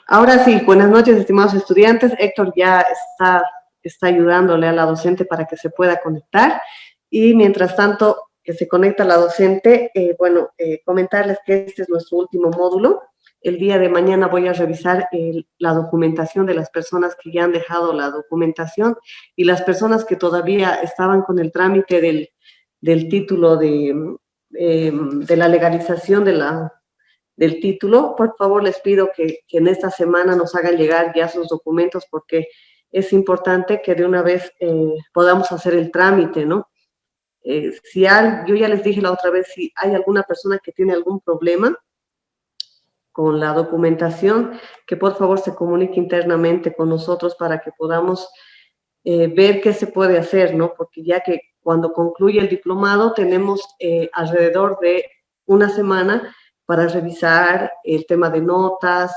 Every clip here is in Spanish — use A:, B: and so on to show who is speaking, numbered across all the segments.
A: Ahora sí, buenas noches, estimados estudiantes. Héctor ya está ayudándole a la docente para que se pueda conectar. Y mientras tanto, que se conecta la docente, comentarles que este es nuestro último módulo. El día de mañana voy a revisar la documentación de las personas que ya han dejado la documentación y las personas que todavía estaban con el trámite del título de la legalización del título. Por favor, les pido que en esta semana nos hagan llegar ya sus documentos porque es importante que de una vez podamos hacer el trámite, ¿no? Yo ya les dije la otra vez, si hay alguna persona que tiene algún problema con la documentación, que por favor se comunique internamente con nosotros para que podamos ver qué se puede hacer, ¿no? Porque ya que cuando concluye el diplomado tenemos alrededor de una semana para revisar el tema de notas,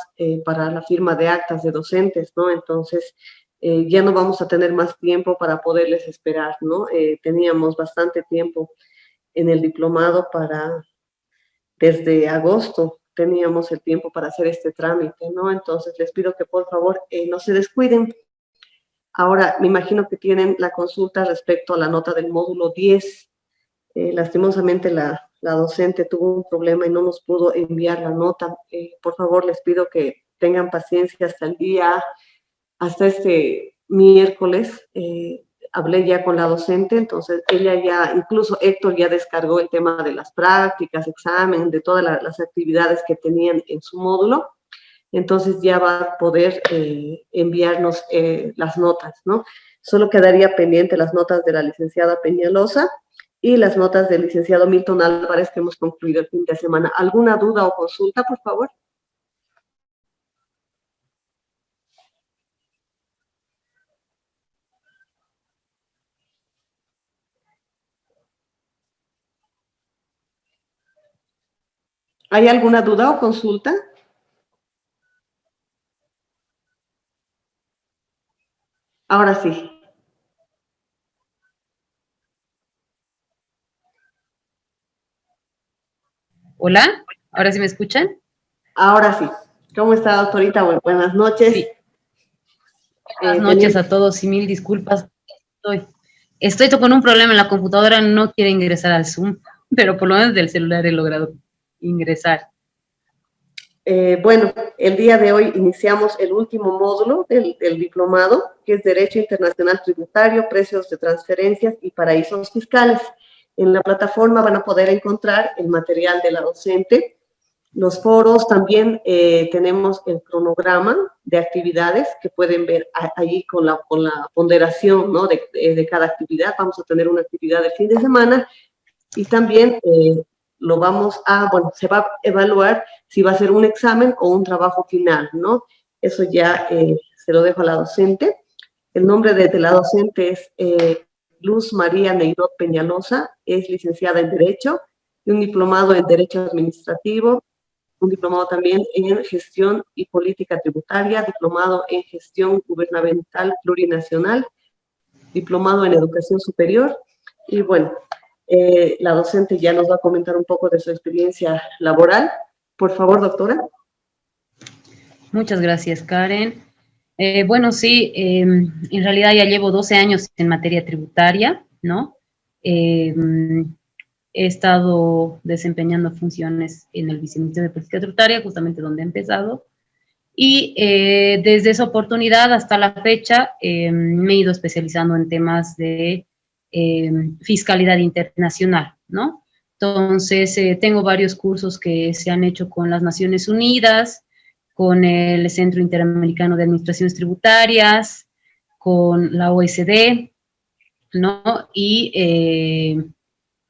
A: para la firma de actas de docentes, ¿no? Entonces, ya no vamos a tener más tiempo para poderles esperar, ¿no? Teníamos bastante tiempo en el diplomado desde agosto teníamos el tiempo para hacer este trámite, ¿no? Entonces, les pido que por favor no se descuiden. Ahora, me imagino que tienen la consulta respecto a la nota del módulo 10. Lastimosamente, la docente tuvo un problema y no nos pudo enviar la nota. Por favor, les pido que tengan paciencia hasta este miércoles. Hablé ya con la docente, entonces ella ya, incluso Héctor ya descargó el tema de las prácticas, examen, de todas las actividades que tenían en su módulo. Entonces ya va a poder enviarnos las notas, ¿no? Solo quedaría pendiente las notas de la licenciada Peñalosa y las notas del licenciado Milton Álvarez que hemos concluido el fin de semana. ¿Alguna duda o consulta, por favor? ¿Hay alguna duda o consulta? Ahora sí.
B: Hola, ¿ahora sí me escuchan?
A: Ahora sí. ¿Cómo está, doctorita? Buenas noches.
B: Sí. Buenas noches a todos y mil disculpas. Estoy con un problema en la computadora, no quiere ingresar al Zoom, pero por lo menos del celular he logrado ingresar.
A: El día de hoy iniciamos el último módulo del diplomado, que es Derecho Internacional Tributario, Precios de Transferencias y Paraísos Fiscales. En la plataforma van a poder encontrar el material de la docente, los foros, también tenemos el cronograma de actividades que pueden ver allí con la ponderación, ¿no? de cada actividad. Vamos a tener una actividad de fin de semana y también se va a evaluar si va a ser un examen o un trabajo final, ¿no? Eso ya se lo dejo a la docente. El nombre de la docente es Luz María Neirot Peñalosa, es licenciada en Derecho y un diplomado en Derecho Administrativo, un diplomado también en Gestión y Política Tributaria, diplomado en Gestión Gubernamental Plurinacional, diplomado en Educación Superior y bueno, la docente ya nos va a comentar un poco de su experiencia laboral. Por favor, doctora.
B: Muchas gracias, Karen. Sí, en realidad ya llevo 12 años en materia tributaria, ¿no? He estado desempeñando funciones en el Viceministerio de Política Tributaria, justamente donde he empezado, y desde esa oportunidad hasta la fecha me he ido especializando en temas de fiscalidad internacional, ¿no? Entonces, tengo varios cursos que se han hecho con las Naciones Unidas, con el Centro Interamericano de Administraciones Tributarias, con la OECD, ¿no?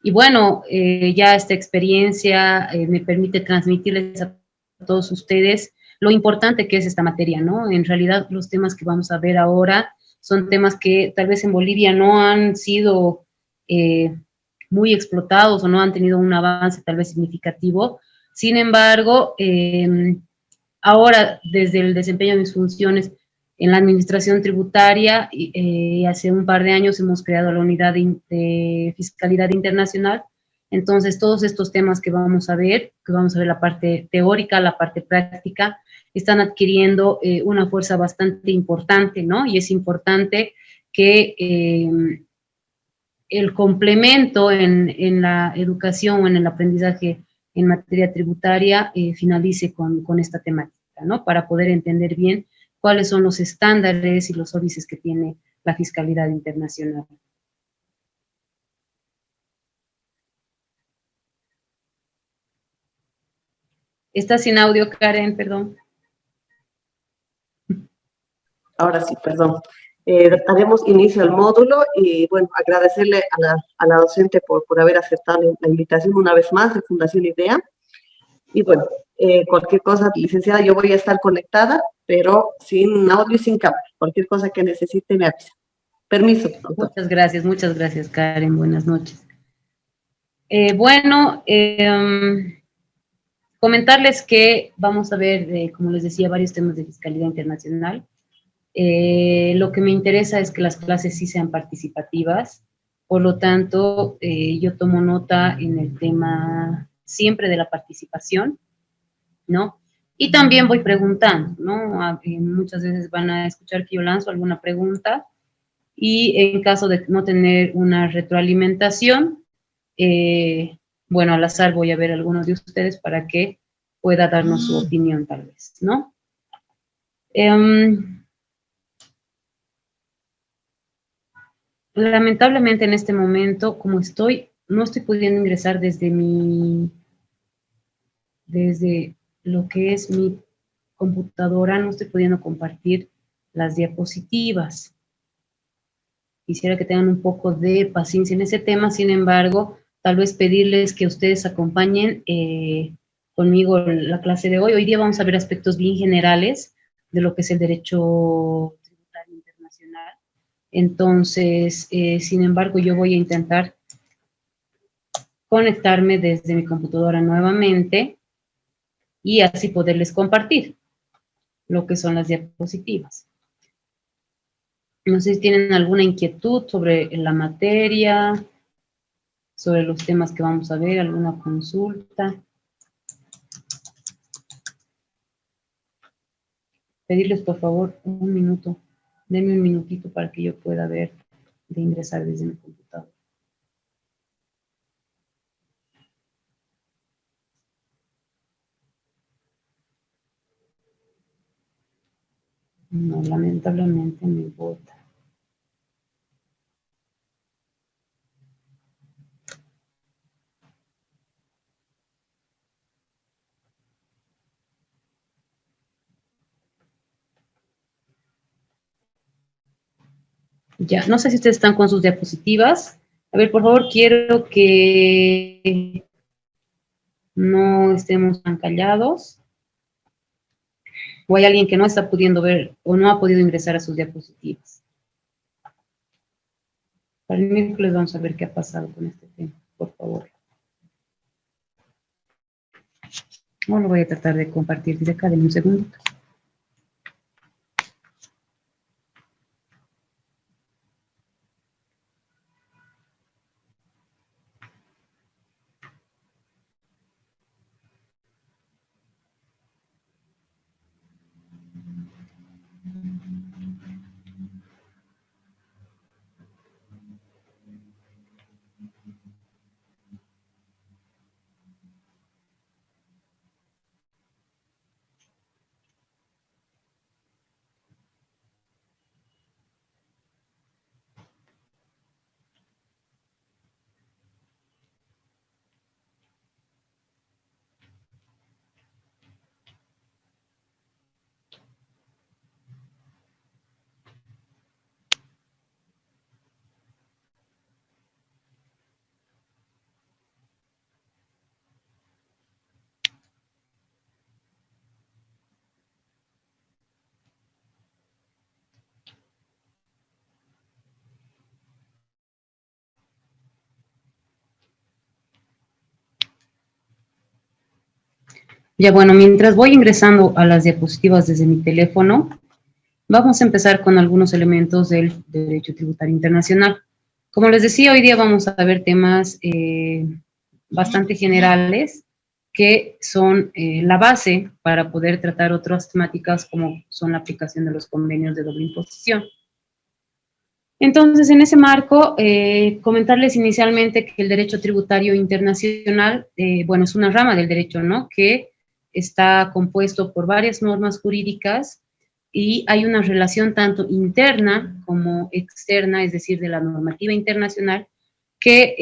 B: Ya esta experiencia me permite transmitirles a todos ustedes lo importante que es esta materia, ¿no? En realidad, los temas que vamos a ver ahora son temas que tal vez en Bolivia no han sido muy explotados o no han tenido un avance tal vez significativo. Sin embargo, ahora, desde el desempeño de mis funciones en la administración tributaria, hace un par de años hemos creado la unidad de fiscalidad internacional Entonces, todos estos temas que vamos a ver la parte teórica, la parte práctica, están adquiriendo una fuerza bastante importante, ¿no? Y es importante que el complemento en la educación o en el aprendizaje en materia tributaria finalice con esta temática, ¿no? Para poder entender bien cuáles son los estándares y los óbices que tiene la fiscalidad internacional. Está sin audio, Karen, perdón.
A: Ahora sí, perdón. Daremos inicio al módulo y, bueno, agradecerle a la docente por haber aceptado la invitación una vez más de Fundación IDEA. Y, bueno, cualquier cosa, licenciada, yo voy a estar conectada, pero sin audio y sin cámara. Cualquier cosa que necesite me avisa. Permiso, doctor.
B: Muchas gracias, Karen. Buenas noches. Bueno, comentarles que vamos a ver, como les decía, varios temas de fiscalidad internacional. Lo que me interesa es que las clases sí sean participativas, por lo tanto, yo tomo nota en el tema siempre de la participación, ¿no? Y también voy preguntando, ¿no? Muchas veces van a escuchar que yo lanzo alguna pregunta y en caso de no tener una retroalimentación, bueno, al azar voy a ver a algunos de ustedes para que pueda darnos su opinión tal vez, ¿no? Lamentablemente en este momento, como no estoy pudiendo ingresar desde lo que es mi computadora, no estoy pudiendo compartir las diapositivas. Quisiera que tengan un poco de paciencia en ese tema, sin embargo, tal vez pedirles que ustedes acompañen conmigo la clase de hoy. Hoy día vamos a ver aspectos bien generales de lo que es el derecho tributario internacional. Entonces, sin embargo, yo voy a intentar conectarme desde mi computadora nuevamente y así poderles compartir lo que son las diapositivas. No sé si tienen alguna inquietud sobre la materia, sobre los temas que vamos a ver, alguna consulta. Pedirles, por favor, un minuto. Denme un minutito para que yo pueda ver de ingresar desde mi computadora. No, lamentablemente me bota. Ya, no sé si ustedes están con sus diapositivas. A ver, por favor, quiero que no estemos tan callados. O hay alguien que no está pudiendo ver o no ha podido ingresar a sus diapositivas. Para el miércoles vamos a ver qué ha pasado con este tema, por favor. Bueno, voy a tratar de compartir desde acá, denme un segundo. Ya, bueno, mientras voy ingresando a las diapositivas desde mi teléfono, vamos a empezar con algunos elementos del derecho tributario internacional. Como les decía, hoy día vamos a ver temas bastante generales que son la base para poder tratar otras temáticas como son la aplicación de los convenios de doble imposición. Entonces, en ese marco, comentarles inicialmente que el derecho tributario internacional, bueno, es una rama del derecho, ¿no?, que está compuesto por varias normas jurídicas y hay una relación tanto interna como externa, es decir, de la normativa internacional, que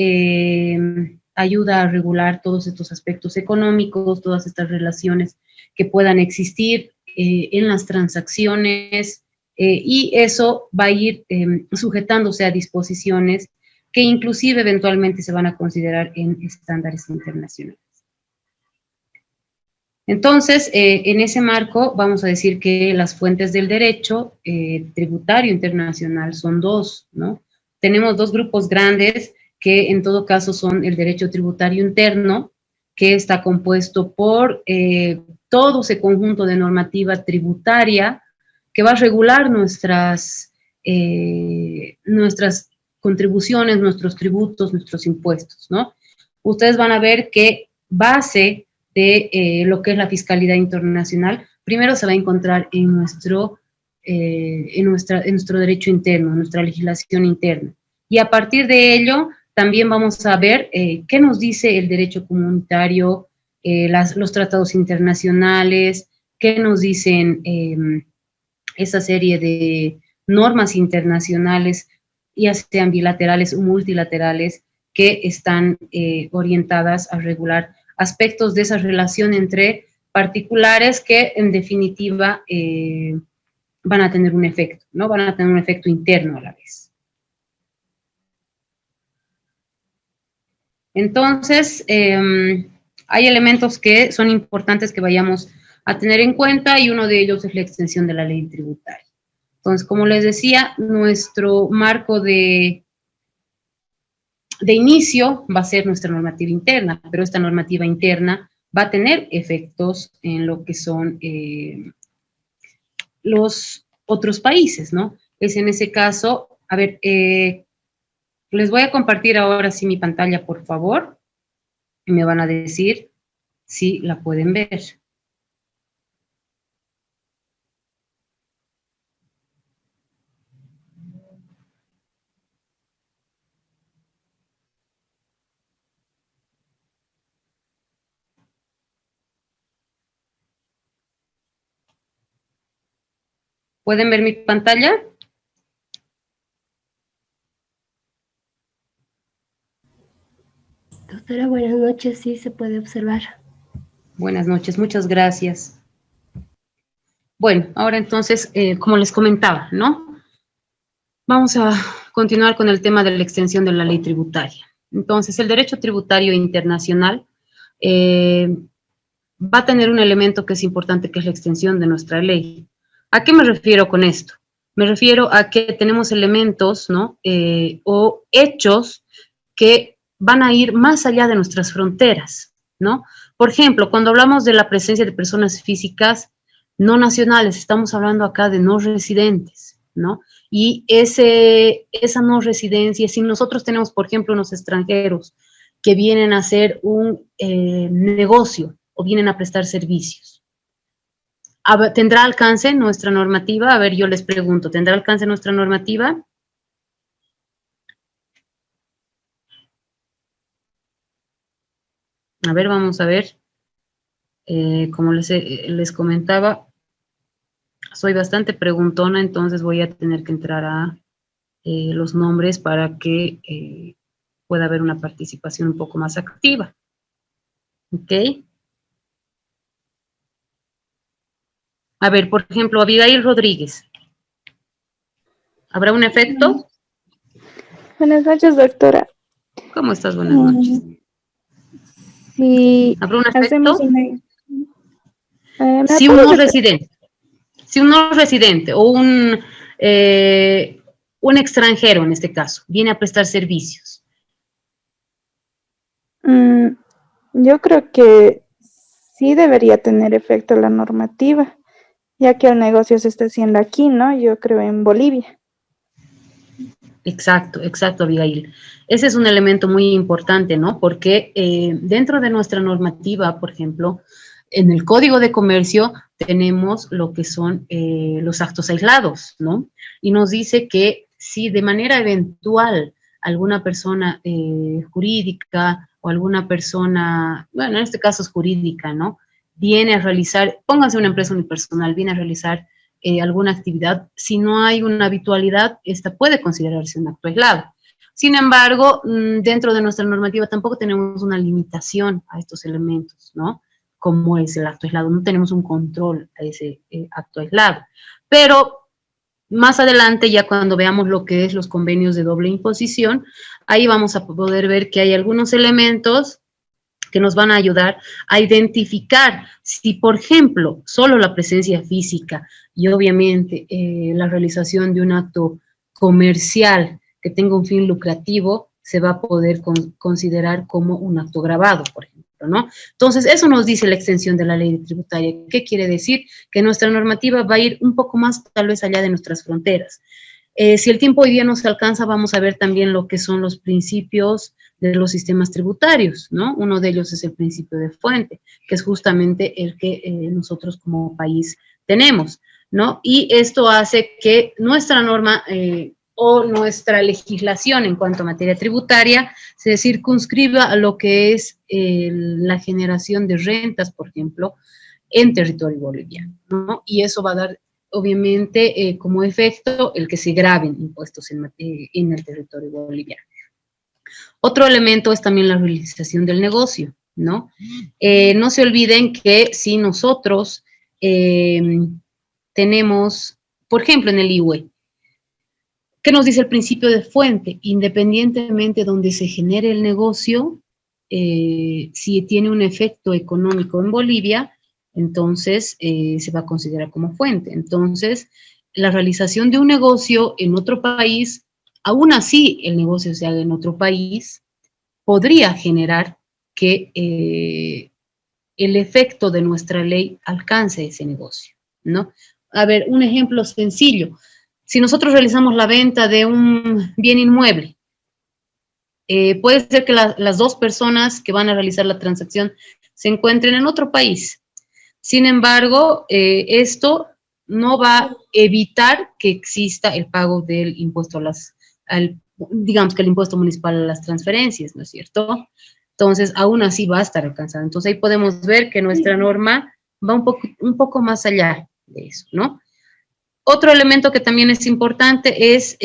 B: ayuda a regular todos estos aspectos económicos, todas estas relaciones que puedan existir en las transacciones, y eso va a ir sujetándose a disposiciones que inclusive eventualmente se van a considerar en estándares internacionales. Entonces, en ese marco vamos a decir que las fuentes del derecho tributario internacional son dos, ¿no? Tenemos dos grupos grandes que en todo caso son el derecho tributario interno, que está compuesto por todo ese conjunto de normativa tributaria que va a regular nuestras contribuciones, nuestros tributos, nuestros impuestos, ¿no? Ustedes van a ver que base de lo que es la fiscalidad internacional, primero se va a encontrar en nuestro derecho interno, en nuestra legislación interna. Y a partir de ello, también vamos a ver qué nos dice el derecho comunitario, los tratados internacionales, qué nos dicen esa serie de normas internacionales, ya sean bilaterales o multilaterales, que están orientadas a regular aspectos de esa relación entre particulares que en definitiva van a tener un efecto, ¿no? Van a tener un efecto interno a la vez. Entonces, hay elementos que son importantes que vayamos a tener en cuenta y uno de ellos es la extensión de la ley tributaria. Entonces, como les decía, nuestro marco de inicio va a ser nuestra normativa interna, pero esta normativa interna va a tener efectos en lo que son los otros países, ¿no? Es en ese caso, a ver, les voy a compartir ahora sí mi pantalla, por favor, y me van a decir si la pueden ver. ¿Pueden ver mi pantalla?
C: Doctora, buenas noches, sí se puede observar.
B: Buenas noches, muchas gracias. Bueno, ahora entonces, como les comentaba, ¿no? Vamos a continuar con el tema de la extensión de la ley tributaria. Entonces, el derecho tributario internacional va a tener un elemento que es importante, que es la extensión de nuestra ley. ¿A qué me refiero con esto? Me refiero a que tenemos elementos, ¿no? O hechos que van a ir más allá de nuestras fronteras, ¿no? Por ejemplo, cuando hablamos de la presencia de personas físicas no nacionales, estamos hablando acá de no residentes, ¿no? Y esa no residencia, si nosotros tenemos, por ejemplo, unos extranjeros que vienen a hacer un negocio o vienen a prestar servicios, ¿tendrá alcance nuestra normativa? A ver, yo les pregunto, ¿tendrá alcance nuestra normativa? A ver, vamos a ver. Como les comentaba, soy bastante preguntona, entonces voy a tener que entrar a los nombres para que pueda haber una participación un poco más activa. ¿Ok? A ver, por ejemplo, Abigail Rodríguez. ¿Habrá un efecto?
D: Buenas noches, doctora.
B: ¿Cómo estás? Buenas noches.
D: Si
B: ¿Habrá un
D: hacemos
B: efecto?
D: ¿me
B: Si
D: puedes
B: uno es
D: repetir?
B: residente o un extranjero, en este caso, viene a prestar servicios.
D: Yo creo que sí debería tener efecto la normativa, ya que el negocio se está haciendo aquí, ¿no? Yo creo en Bolivia.
B: Exacto, exacto, Abigail. Ese es un elemento muy importante, ¿no? Porque dentro de nuestra normativa, por ejemplo, en el Código de Comercio tenemos lo que son los actos aislados, ¿no? Y nos dice que si de manera eventual alguna persona jurídica o alguna persona, bueno, en este caso es jurídica, ¿no? Viene a realizar, pónganse una empresa unipersonal, viene a realizar alguna actividad, si no hay una habitualidad, esta puede considerarse un acto aislado. Sin embargo, dentro de nuestra normativa tampoco tenemos una limitación a estos elementos, ¿no? Como es el acto aislado, no tenemos un control a ese acto aislado. Pero más adelante, ya cuando veamos lo que es los convenios de doble imposición, ahí vamos a poder ver que hay algunos elementos que nos van a ayudar a identificar si, por ejemplo, solo la presencia física y obviamente la realización de un acto comercial que tenga un fin lucrativo se va a poder considerar como un acto gravado, por ejemplo, ¿no? Entonces, eso nos dice la extensión de la ley tributaria. ¿Qué quiere decir? Que nuestra normativa va a ir un poco más, tal vez, allá de nuestras fronteras. Si el tiempo hoy día nos alcanza, vamos a ver también lo que son los principios de los sistemas tributarios, ¿no? Uno de ellos es el principio de fuente, que es justamente el que nosotros como país tenemos, ¿no? Y esto hace que nuestra norma o nuestra legislación en cuanto a materia tributaria se circunscriba a lo que es la generación de rentas, por ejemplo, en territorio boliviano, ¿no? Y eso va a dar obviamente como efecto el que se graben impuestos en el territorio boliviano. Otro elemento es también la realización del negocio, ¿no? No se olviden que si nosotros tenemos, por ejemplo, en el IUE, ¿qué nos dice el principio de fuente? Independientemente de donde se genere el negocio, si tiene un efecto económico en Bolivia, entonces se va a considerar como fuente. Entonces, la realización de un negocio en otro país, aún así el negocio se haga en otro país, podría generar que el efecto de nuestra ley alcance ese negocio, ¿no? A ver, un ejemplo sencillo. Si nosotros realizamos la venta de un bien inmueble, puede ser que las dos personas que van a realizar la transacción se encuentren en otro país. Sin embargo, esto no va a evitar que exista el pago del impuesto digamos que el impuesto municipal a las transferencias, ¿no es cierto? Entonces, aún así va a estar alcanzado. Entonces, ahí podemos ver que nuestra norma va un poco más allá de eso, ¿no? Otro elemento que también es importante es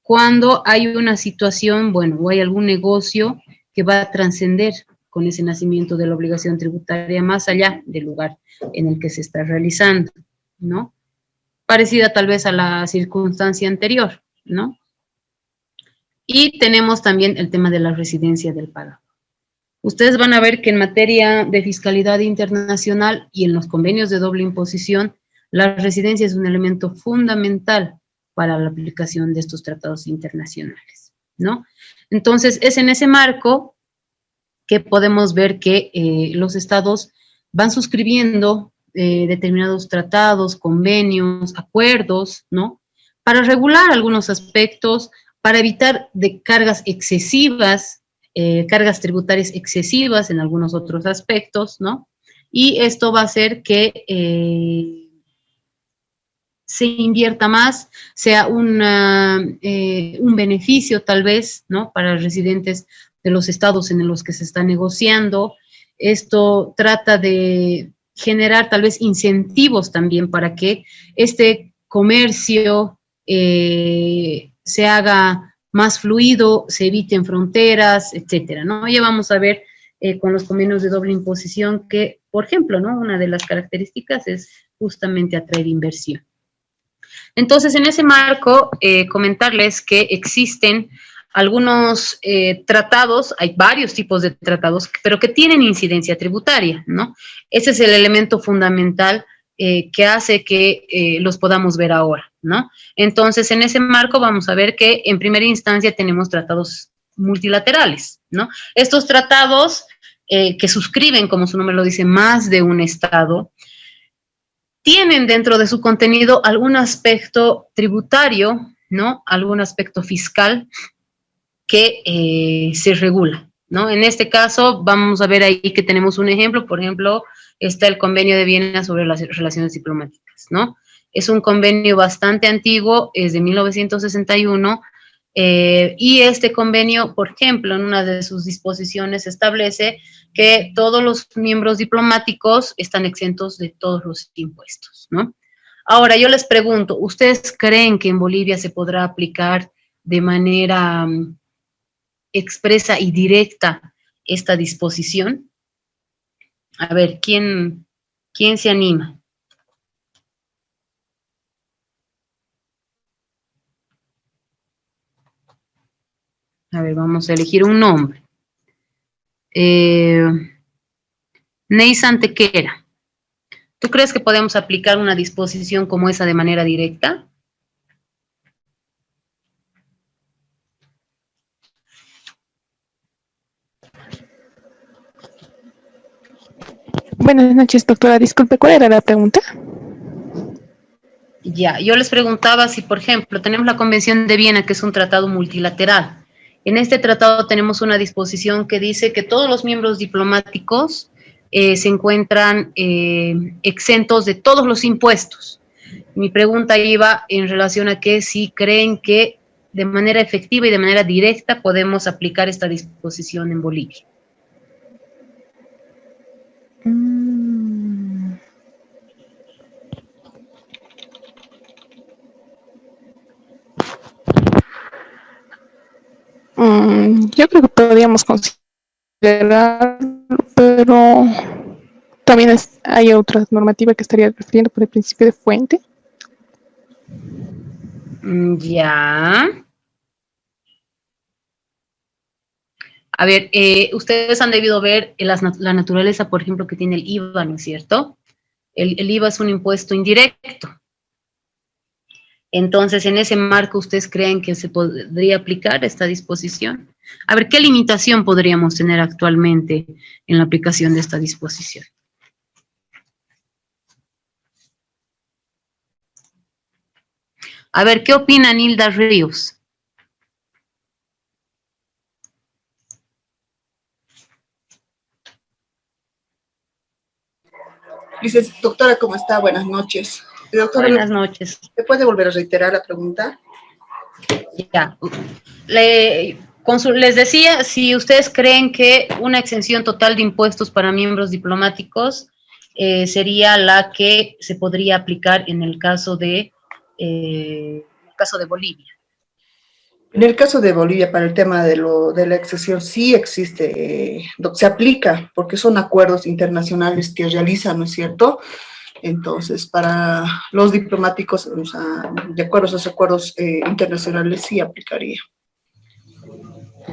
B: cuando hay una situación, bueno, o hay algún negocio que va a trascender con ese nacimiento de la obligación tributaria más allá del lugar en el que se está realizando, ¿no? Parecida tal vez a la circunstancia anterior, ¿no? Y tenemos también el tema de la residencia del pagador. Ustedes van a ver que en materia de fiscalidad internacional y en los convenios de doble imposición, la residencia es un elemento fundamental para la aplicación de estos tratados internacionales, ¿no? Entonces, es en ese marco que podemos ver que los estados van suscribiendo determinados tratados, convenios, acuerdos, ¿no? Para regular algunos aspectos, para evitar de cargas excesivas, cargas tributarias excesivas en algunos otros aspectos, ¿no? Y esto va a hacer que se invierta más, sea un beneficio tal vez, ¿no? Para residentes de los estados en los que se está negociando. Esto trata de generar tal vez incentivos también para que este comercio se haga más fluido, se eviten fronteras, etcétera, ¿no? Ya vamos a ver con los convenios de doble imposición que, por ejemplo, ¿no? Una de las características es justamente atraer inversión. Entonces, en ese marco, comentarles que existen algunos tratados, hay varios tipos de tratados, pero que tienen incidencia tributaria, ¿no? Ese es el elemento fundamental que hace que los podamos ver ahora, ¿no? Entonces, en ese marco vamos a ver que en primera instancia tenemos tratados multilaterales, ¿no? Estos tratados que suscriben, como su nombre lo dice, más de un estado, tienen dentro de su contenido algún aspecto tributario, ¿no? Algún aspecto fiscal que se regula, ¿no? En este caso, vamos a ver ahí que tenemos un ejemplo, por ejemplo, está el Convenio de Viena sobre las relaciones diplomáticas, ¿no? Es un convenio bastante antiguo, es de 1961, y este convenio, por ejemplo, en una de sus disposiciones establece que todos los miembros diplomáticos están exentos de todos los impuestos, ¿no? Ahora, yo les pregunto, ¿ustedes creen que en Bolivia se podrá aplicar de manera expresa y directa esta disposición? A ver, ¿quién se anima? A ver, vamos a elegir un nombre. Ney Santequera, ¿tú crees que podemos aplicar una disposición como esa de manera directa?
D: Buenas noches, doctora. Disculpe, ¿cuál era la pregunta?
B: Ya, yo les preguntaba si, por ejemplo, tenemos la Convención de Viena, que es un tratado multilateral. En este tratado tenemos una disposición que dice que todos los miembros diplomáticos se encuentran exentos de todos los impuestos. Mi pregunta iba en relación a que si creen que de manera efectiva y de manera directa podemos aplicar esta disposición en Bolivia.
D: Yo creo que podríamos considerarlo, pero también hay otra normativa que estaría refiriendo por el principio de fuente.
B: Ya. A ver, ustedes han debido ver la naturaleza, por ejemplo, que tiene el IVA, ¿no es cierto? El IVA es un impuesto indirecto. Entonces, en ese marco, ¿ustedes creen que se podría aplicar esta disposición? A ver, ¿qué limitación podríamos tener actualmente en la aplicación de esta disposición? A ver, ¿qué opina Nilda Ríos?
E: Doctora, ¿cómo está? Buenas noches. Doctora,
B: Buenas noches.
E: ¿me puede volver a reiterar la pregunta?
B: Ya. Les decía, si ustedes creen que una exención total de impuestos para miembros diplomáticos sería la que se podría aplicar en el caso de Bolivia.
E: En el caso de Bolivia, para el tema de la exención, sí existe, se aplica, porque son acuerdos internacionales que realizan, ¿no es cierto? Entonces, para los diplomáticos, o sea, de acuerdo a esos acuerdos internacionales, sí aplicaría.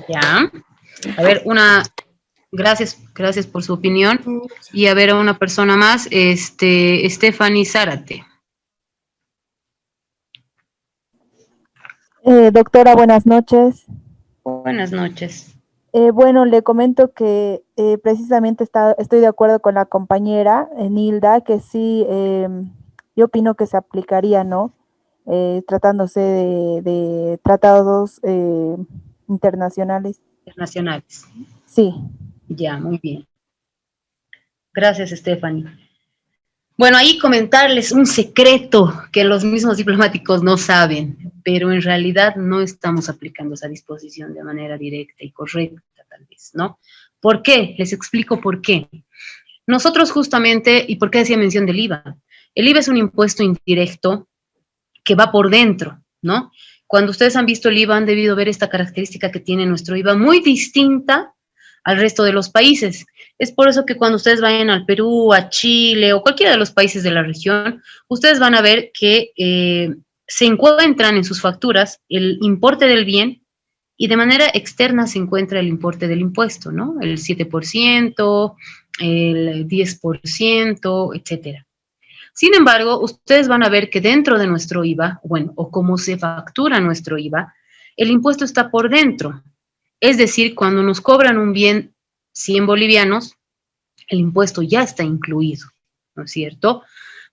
B: Ya. A ver, gracias por su opinión. Y a ver, a una persona más, Stephanie Zárate.
F: Doctora, buenas noches.
B: Buenas noches.
F: Bueno, le comento que precisamente estoy de acuerdo con la compañera Nilda, que sí, yo opino que se aplicaría, ¿no? Tratándose de tratados internacionales.
B: Internacionales.
F: Sí.
B: Ya, muy bien. Gracias, Stephanie. Bueno, ahí comentarles un secreto que los mismos diplomáticos no saben, pero en realidad no estamos aplicando esa disposición de manera directa y correcta, tal vez, ¿no? ¿Por qué? Les explico por qué. Nosotros justamente, ¿y por qué hacía mención del IVA? El IVA es un impuesto indirecto que va por dentro, ¿no? Cuando ustedes han visto el IVA, han debido ver esta característica que tiene nuestro IVA, muy distinta al resto de los países. Es por eso que cuando ustedes vayan al Perú, a Chile o cualquiera de los países de la región, ustedes van a ver que se encuentran en sus facturas el importe del bien y de manera externa se encuentra el importe del impuesto, ¿no? El 7%, el 10%, etcétera. Sin embargo, ustedes van a ver que dentro de nuestro IVA, bueno, o cómo se factura nuestro IVA, el impuesto está por dentro. Es decir, cuando nos cobran un bien 100 bolivianos, el impuesto ya está incluido, ¿no es cierto?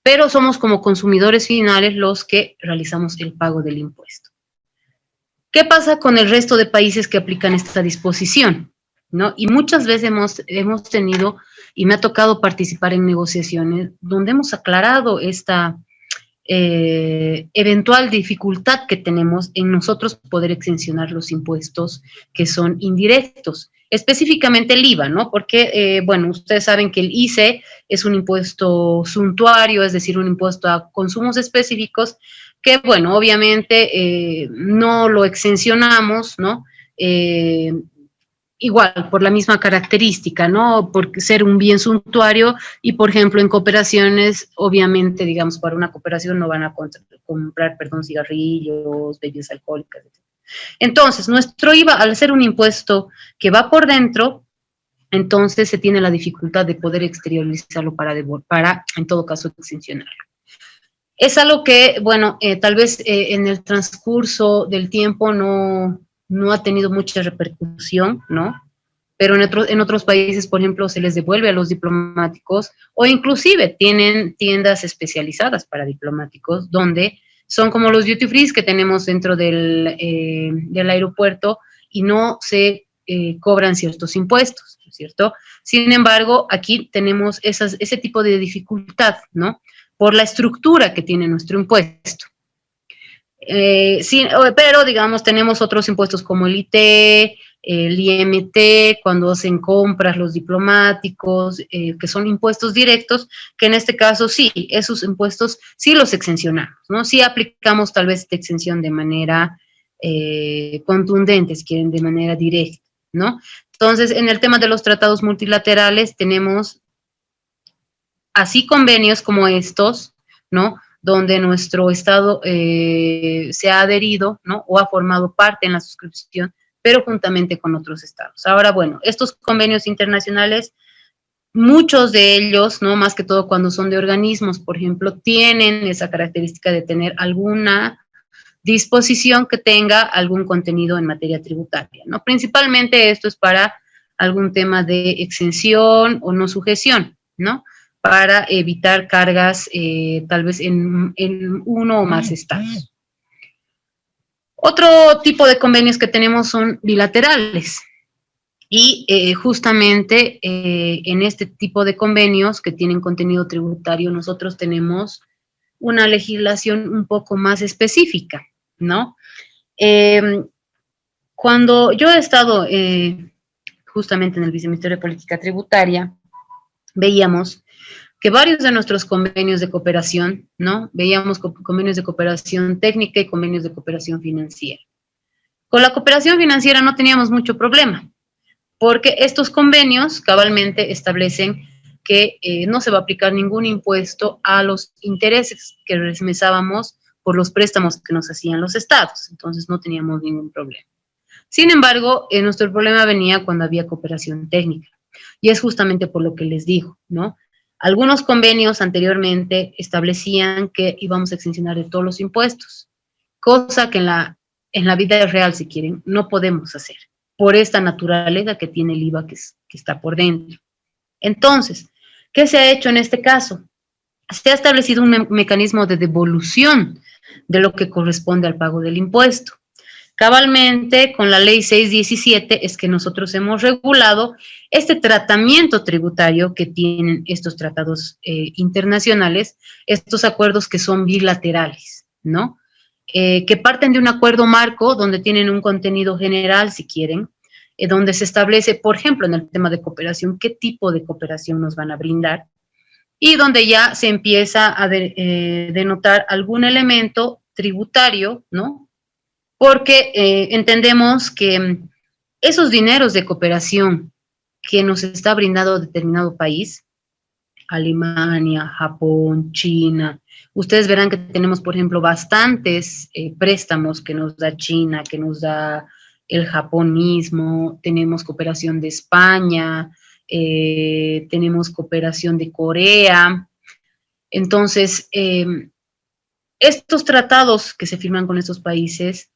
B: Pero somos como consumidores finales los que realizamos el pago del impuesto. ¿Qué pasa con el resto de países que aplican esta disposición? ¿No? Y muchas veces hemos tenido, y me ha tocado participar en negociaciones donde hemos aclarado esta eventual dificultad que tenemos en nosotros poder exencionar los impuestos que son indirectos, específicamente el IVA, ¿no? Porque, bueno, ustedes saben que el ICE es un impuesto suntuario, es decir, un impuesto a consumos específicos, que, bueno, obviamente no lo exencionamos, ¿no? Igual, por la misma característica, ¿no? Por ser un bien suntuario y, por ejemplo, en cooperaciones, obviamente, digamos, para una cooperación no van a comprar, perdón, cigarrillos, bebidas alcohólicas, etc. Entonces, nuestro IVA, al ser un impuesto que va por dentro, entonces se tiene la dificultad de poder exteriorizarlo para en todo caso, exencionarlo. Es algo que, bueno, tal vez en el transcurso del tiempo no ha tenido mucha repercusión, ¿no? Pero en otros países, por ejemplo, se les devuelve a los diplomáticos o inclusive tienen tiendas especializadas para diplomáticos donde son como los duty free que tenemos dentro del aeropuerto y no se cobran ciertos impuestos, ¿no es cierto? Sin embargo, aquí tenemos ese tipo de dificultad, ¿no? Por la estructura que tiene nuestro impuesto. Sí, pero, digamos, tenemos otros impuestos como el IT, el IMT, cuando hacen compras los diplomáticos, que son impuestos directos, que en este caso sí, esos impuestos sí los exencionamos, ¿no? Sí aplicamos tal vez esta exención de manera contundente, si quieren, de manera directa, ¿no? Entonces, en el tema de los tratados multilaterales tenemos así convenios como estos, ¿no? Donde nuestro Estado se ha adherido, ¿no? O ha formado parte en la suscripción, pero juntamente con otros estados. Ahora, bueno, estos convenios internacionales, muchos de ellos, ¿no? Más que todo cuando son de organismos, por ejemplo, tienen esa característica de tener alguna disposición que tenga algún contenido en materia tributaria, ¿no? Principalmente esto es para algún tema de exención o no sujeción, ¿no? Para evitar cargas tal vez en uno o más estados. Otro tipo de convenios que tenemos son bilaterales y justamente en este tipo de convenios que tienen contenido tributario nosotros tenemos una legislación un poco más específica, ¿no? Cuando yo he estado justamente en el Viceministerio de Política Tributaria, veíamos que varios de nuestros convenios de cooperación, ¿no? Veíamos convenios de cooperación técnica y convenios de cooperación financiera. Con la cooperación financiera no teníamos mucho problema, porque estos convenios cabalmente establecen que no se va a aplicar ningún impuesto a los intereses que remesábamos por los préstamos que nos hacían los estados, entonces no teníamos ningún problema. Sin embargo, nuestro problema venía cuando había cooperación técnica, y es justamente por lo que les digo, ¿no? Algunos convenios anteriormente establecían que íbamos a exencionar de todos los impuestos, cosa que en la vida real, si quieren, no podemos hacer, por esta naturaleza que tiene el IVA que está por dentro. Entonces, ¿qué se ha hecho en este caso? Se ha establecido un mecanismo de devolución de lo que corresponde al pago del impuesto. Cabalmente, con la ley 617 es que nosotros hemos regulado este tratamiento tributario que tienen estos tratados internacionales, estos acuerdos que son bilaterales, ¿no? Que parten de un acuerdo marco donde tienen un contenido general, si quieren, donde se establece, por ejemplo, en el tema de cooperación, qué tipo de cooperación nos van a brindar, y donde ya se empieza a denotar algún elemento tributario, ¿no? Porque entendemos que esos dineros de cooperación que nos está brindando determinado país, Alemania, Japón, China, ustedes verán que tenemos, por ejemplo, bastantes préstamos que nos da China, que nos da el Japón mismo, tenemos cooperación de España, tenemos cooperación de Corea. Entonces, estos tratados que se firman con estos países,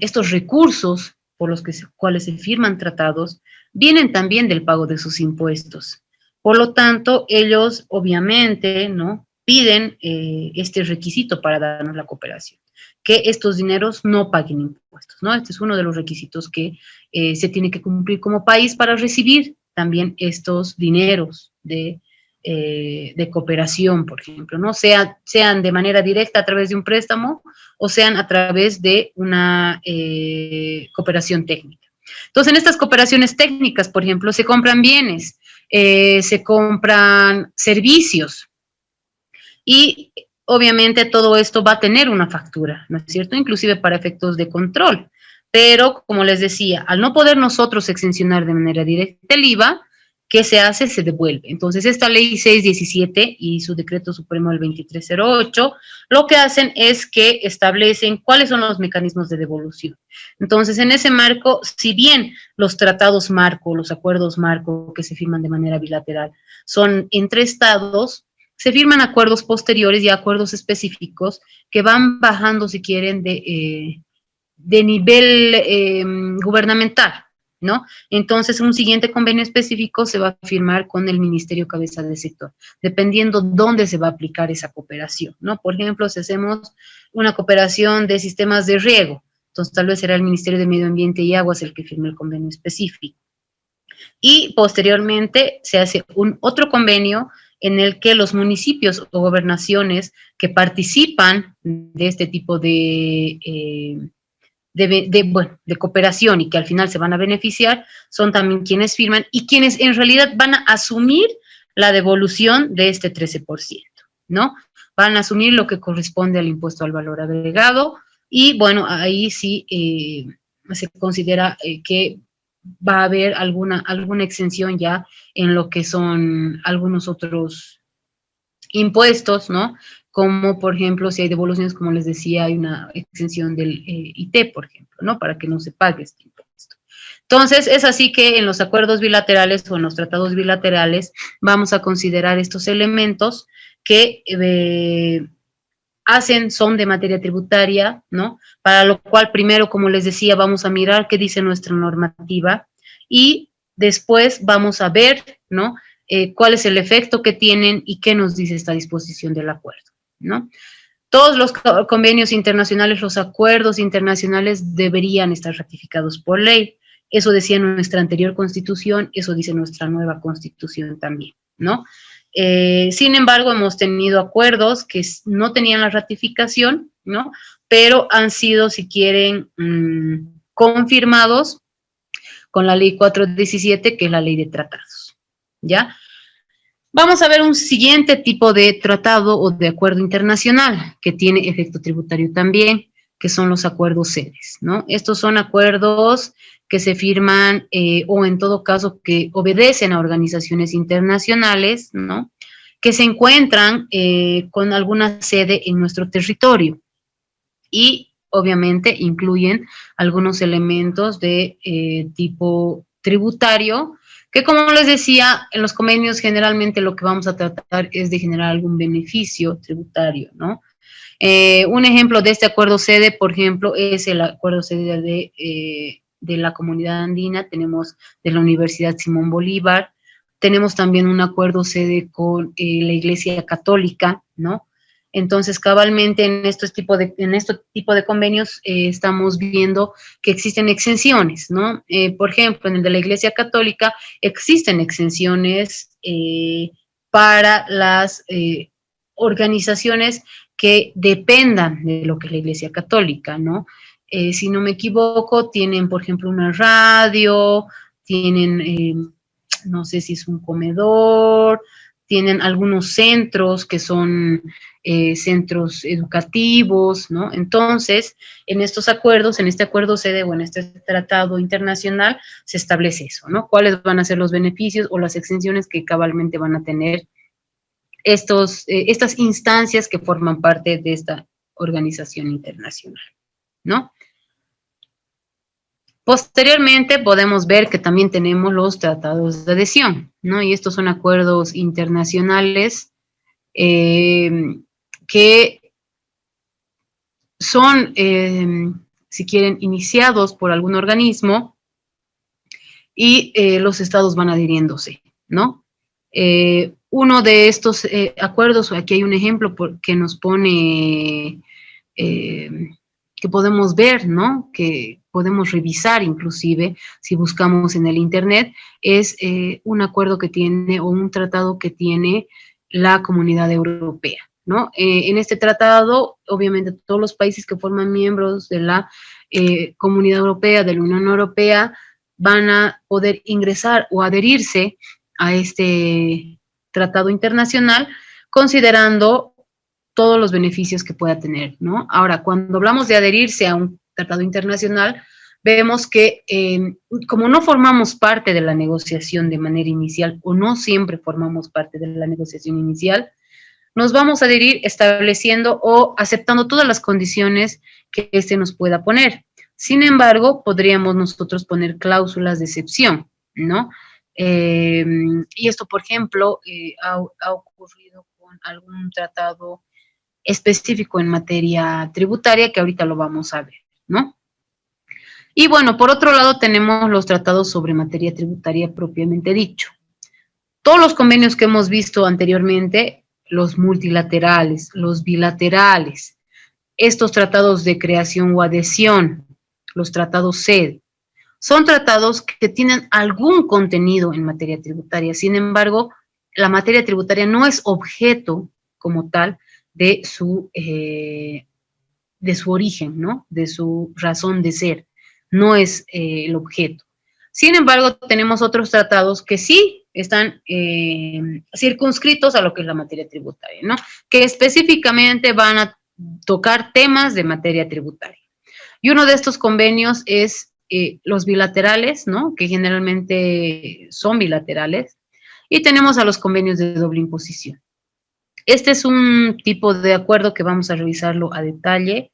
B: estos recursos por los cuales se firman tratados, vienen también del pago de sus impuestos. Por lo tanto, ellos obviamente, ¿no?, piden este requisito para darnos la cooperación, que estos dineros no paguen impuestos, ¿no? Este es uno de los requisitos que se tiene que cumplir como país para recibir también estos dineros de cooperación, por ejemplo, ¿no? Sean de manera directa a través de un préstamo o sean a través de una cooperación técnica. Entonces, en estas cooperaciones técnicas, por ejemplo, se compran bienes, se compran servicios y obviamente todo esto va a tener una factura, ¿no es cierto? Inclusive para efectos de control. Pero, como les decía, al no poder nosotros exencionar de manera directa el IVA, ¿qué se hace? Se devuelve. Entonces, esta ley 617 y su decreto supremo del 2308, lo que hacen es que establecen cuáles son los mecanismos de devolución. Entonces, en ese marco, si bien los tratados marco, los acuerdos marco que se firman de manera bilateral son entre estados, se firman acuerdos posteriores y acuerdos específicos que van bajando, si quieren, de nivel gubernamental, ¿no? Entonces, un siguiente convenio específico se va a firmar con el Ministerio Cabeza de Sector, dependiendo dónde se va a aplicar esa cooperación, ¿no? Por ejemplo, si hacemos una cooperación de sistemas de riego, entonces tal vez será el Ministerio de Medio Ambiente y Aguas el que firme el convenio específico. Y posteriormente se hace otro convenio en el que los municipios o gobernaciones que participan de este tipo de cooperación y que al final se van a beneficiar, son también quienes firman y quienes en realidad van a asumir la devolución de este 13%, ¿no? Van a asumir lo que corresponde al impuesto al valor agregado y, bueno, ahí sí se considera que va a haber alguna exención ya en lo que son algunos otros impuestos, ¿no? Como, por ejemplo, si hay devoluciones, como les decía, hay una exención del IT, por ejemplo, ¿no? Para que no se pague este impuesto. Entonces, es así que en los acuerdos bilaterales o en los tratados bilaterales vamos a considerar estos elementos que son de materia tributaria, ¿no? Para lo cual, primero, como les decía, vamos a mirar qué dice nuestra normativa y después vamos a ver, ¿no? Cuál es el efecto que tienen y qué nos dice esta disposición del acuerdo, ¿no? Todos los convenios internacionales, los acuerdos internacionales deberían estar ratificados por ley. Eso decía nuestra anterior constitución, eso dice nuestra nueva constitución también, ¿no? Sin embargo, hemos tenido acuerdos que no tenían la ratificación, ¿no? Pero han sido, si quieren, confirmados con la ley 417, que es la ley de tratados, ¿ya? Vamos a ver un siguiente tipo de tratado o de acuerdo internacional que tiene efecto tributario también, que son los acuerdos sedes, ¿no? Estos son acuerdos que se firman o en todo caso que obedecen a organizaciones internacionales, ¿no? Que se encuentran con alguna sede en nuestro territorio y obviamente incluyen algunos elementos de tipo tributario, que como les decía, en los convenios generalmente lo que vamos a tratar es de generar algún beneficio tributario, ¿no? Un ejemplo de este acuerdo sede, por ejemplo, es el acuerdo sede de la comunidad andina, tenemos de la Universidad Simón Bolívar, tenemos también un acuerdo sede con la Iglesia Católica, ¿no? Entonces, cabalmente en este tipo de convenios estamos viendo que existen exenciones, ¿no? Por ejemplo, en el de la Iglesia Católica existen exenciones para las organizaciones que dependan de lo que es la Iglesia Católica, ¿no? Si no me equivoco, tienen, por ejemplo, una radio, tienen, no sé si es un comedor, tienen algunos centros que son centros educativos, ¿no? Entonces, en estos acuerdos, en este acuerdo sede o en este tratado internacional, se establece eso, ¿no? ¿Cuáles van a ser los beneficios o las exenciones que cabalmente van a tener estas instancias que forman parte de esta organización internacional, ¿no? Posteriormente podemos ver que también tenemos los tratados de adhesión, ¿no? Y estos son acuerdos internacionales que son, si quieren, iniciados por algún organismo y los estados van adhiriéndose, ¿no? Uno de estos acuerdos, aquí hay un ejemplo que nos pone que podemos ver, ¿no? Que podemos revisar inclusive si buscamos en el Internet, es un acuerdo que tiene o un tratado que tiene la Comunidad Europea, ¿no? En este tratado, obviamente, todos los países que forman miembros de la Comunidad Europea, de la Unión Europea, van a poder ingresar o adherirse a este tratado internacional, considerando todos los beneficios que pueda tener, ¿no? Ahora, cuando hablamos de adherirse a un tratado internacional, vemos que como no formamos parte de la negociación de manera inicial, o no siempre formamos parte de la negociación inicial, nos vamos a adherir estableciendo o aceptando todas las condiciones que éste nos pueda poner. Sin embargo, podríamos nosotros poner cláusulas de excepción, ¿no? Y esto, por ejemplo, ha ocurrido con algún tratado específico en materia tributaria, que ahorita lo vamos a ver, ¿no? Y bueno, por otro lado tenemos los tratados sobre materia tributaria propiamente dicho. Todos los convenios que hemos visto anteriormente, los multilaterales, los bilaterales, estos tratados de creación o adhesión, los tratados sede, son tratados que tienen algún contenido en materia tributaria. Sin embargo, la materia tributaria no es objeto como tal de su origen, ¿no? De su razón de ser. No es el objeto. Sin embargo, tenemos otros tratados que sí están circunscritos a lo que es la materia tributaria, ¿no? Que específicamente van a tocar temas de materia tributaria. Y uno de estos convenios es los bilaterales, ¿no? Que generalmente son bilaterales. Y tenemos a los convenios de doble imposición. Este es un tipo de acuerdo que vamos a revisarlo a detalle.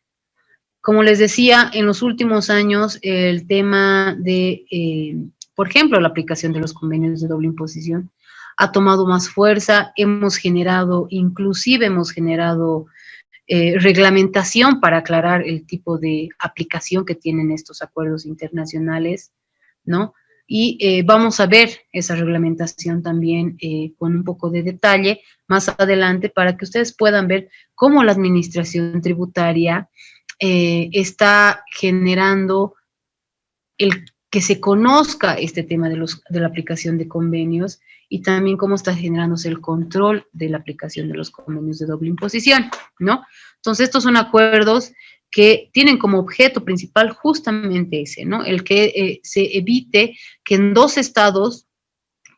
B: Como les decía, en los últimos años el tema de, por ejemplo, la aplicación de los convenios de doble imposición ha tomado más fuerza. Inclusive hemos generado reglamentación para aclarar el tipo de aplicación que tienen estos acuerdos internacionales, ¿no? Y vamos a ver esa reglamentación también con un poco de detalle más adelante para que ustedes puedan ver cómo la administración tributaria está generando el que se conozca este tema de la aplicación de convenios y también cómo está generándose el control de la aplicación de los convenios de doble imposición, ¿no? Entonces, estos son acuerdos que tienen como objeto principal justamente ese, ¿no? El que se evite que en dos estados,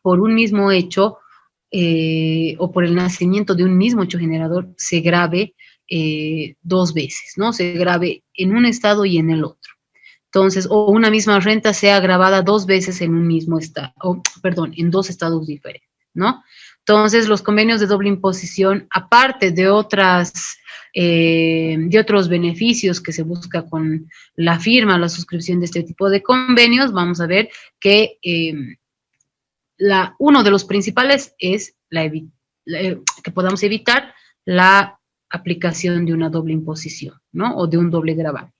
B: por un mismo hecho o por el nacimiento de un mismo hecho generador, se grave dos veces, ¿no? Se grave en un estado y en el otro. Entonces, o una misma renta sea grabada dos veces en un mismo estado, en dos estados diferentes, ¿no? Entonces, los convenios de doble imposición, aparte de otros beneficios que se busca con la firma, la suscripción de este tipo de convenios, vamos a ver que uno de los principales es que podamos evitar la aplicación de una doble imposición, ¿no? O de un doble gravamen.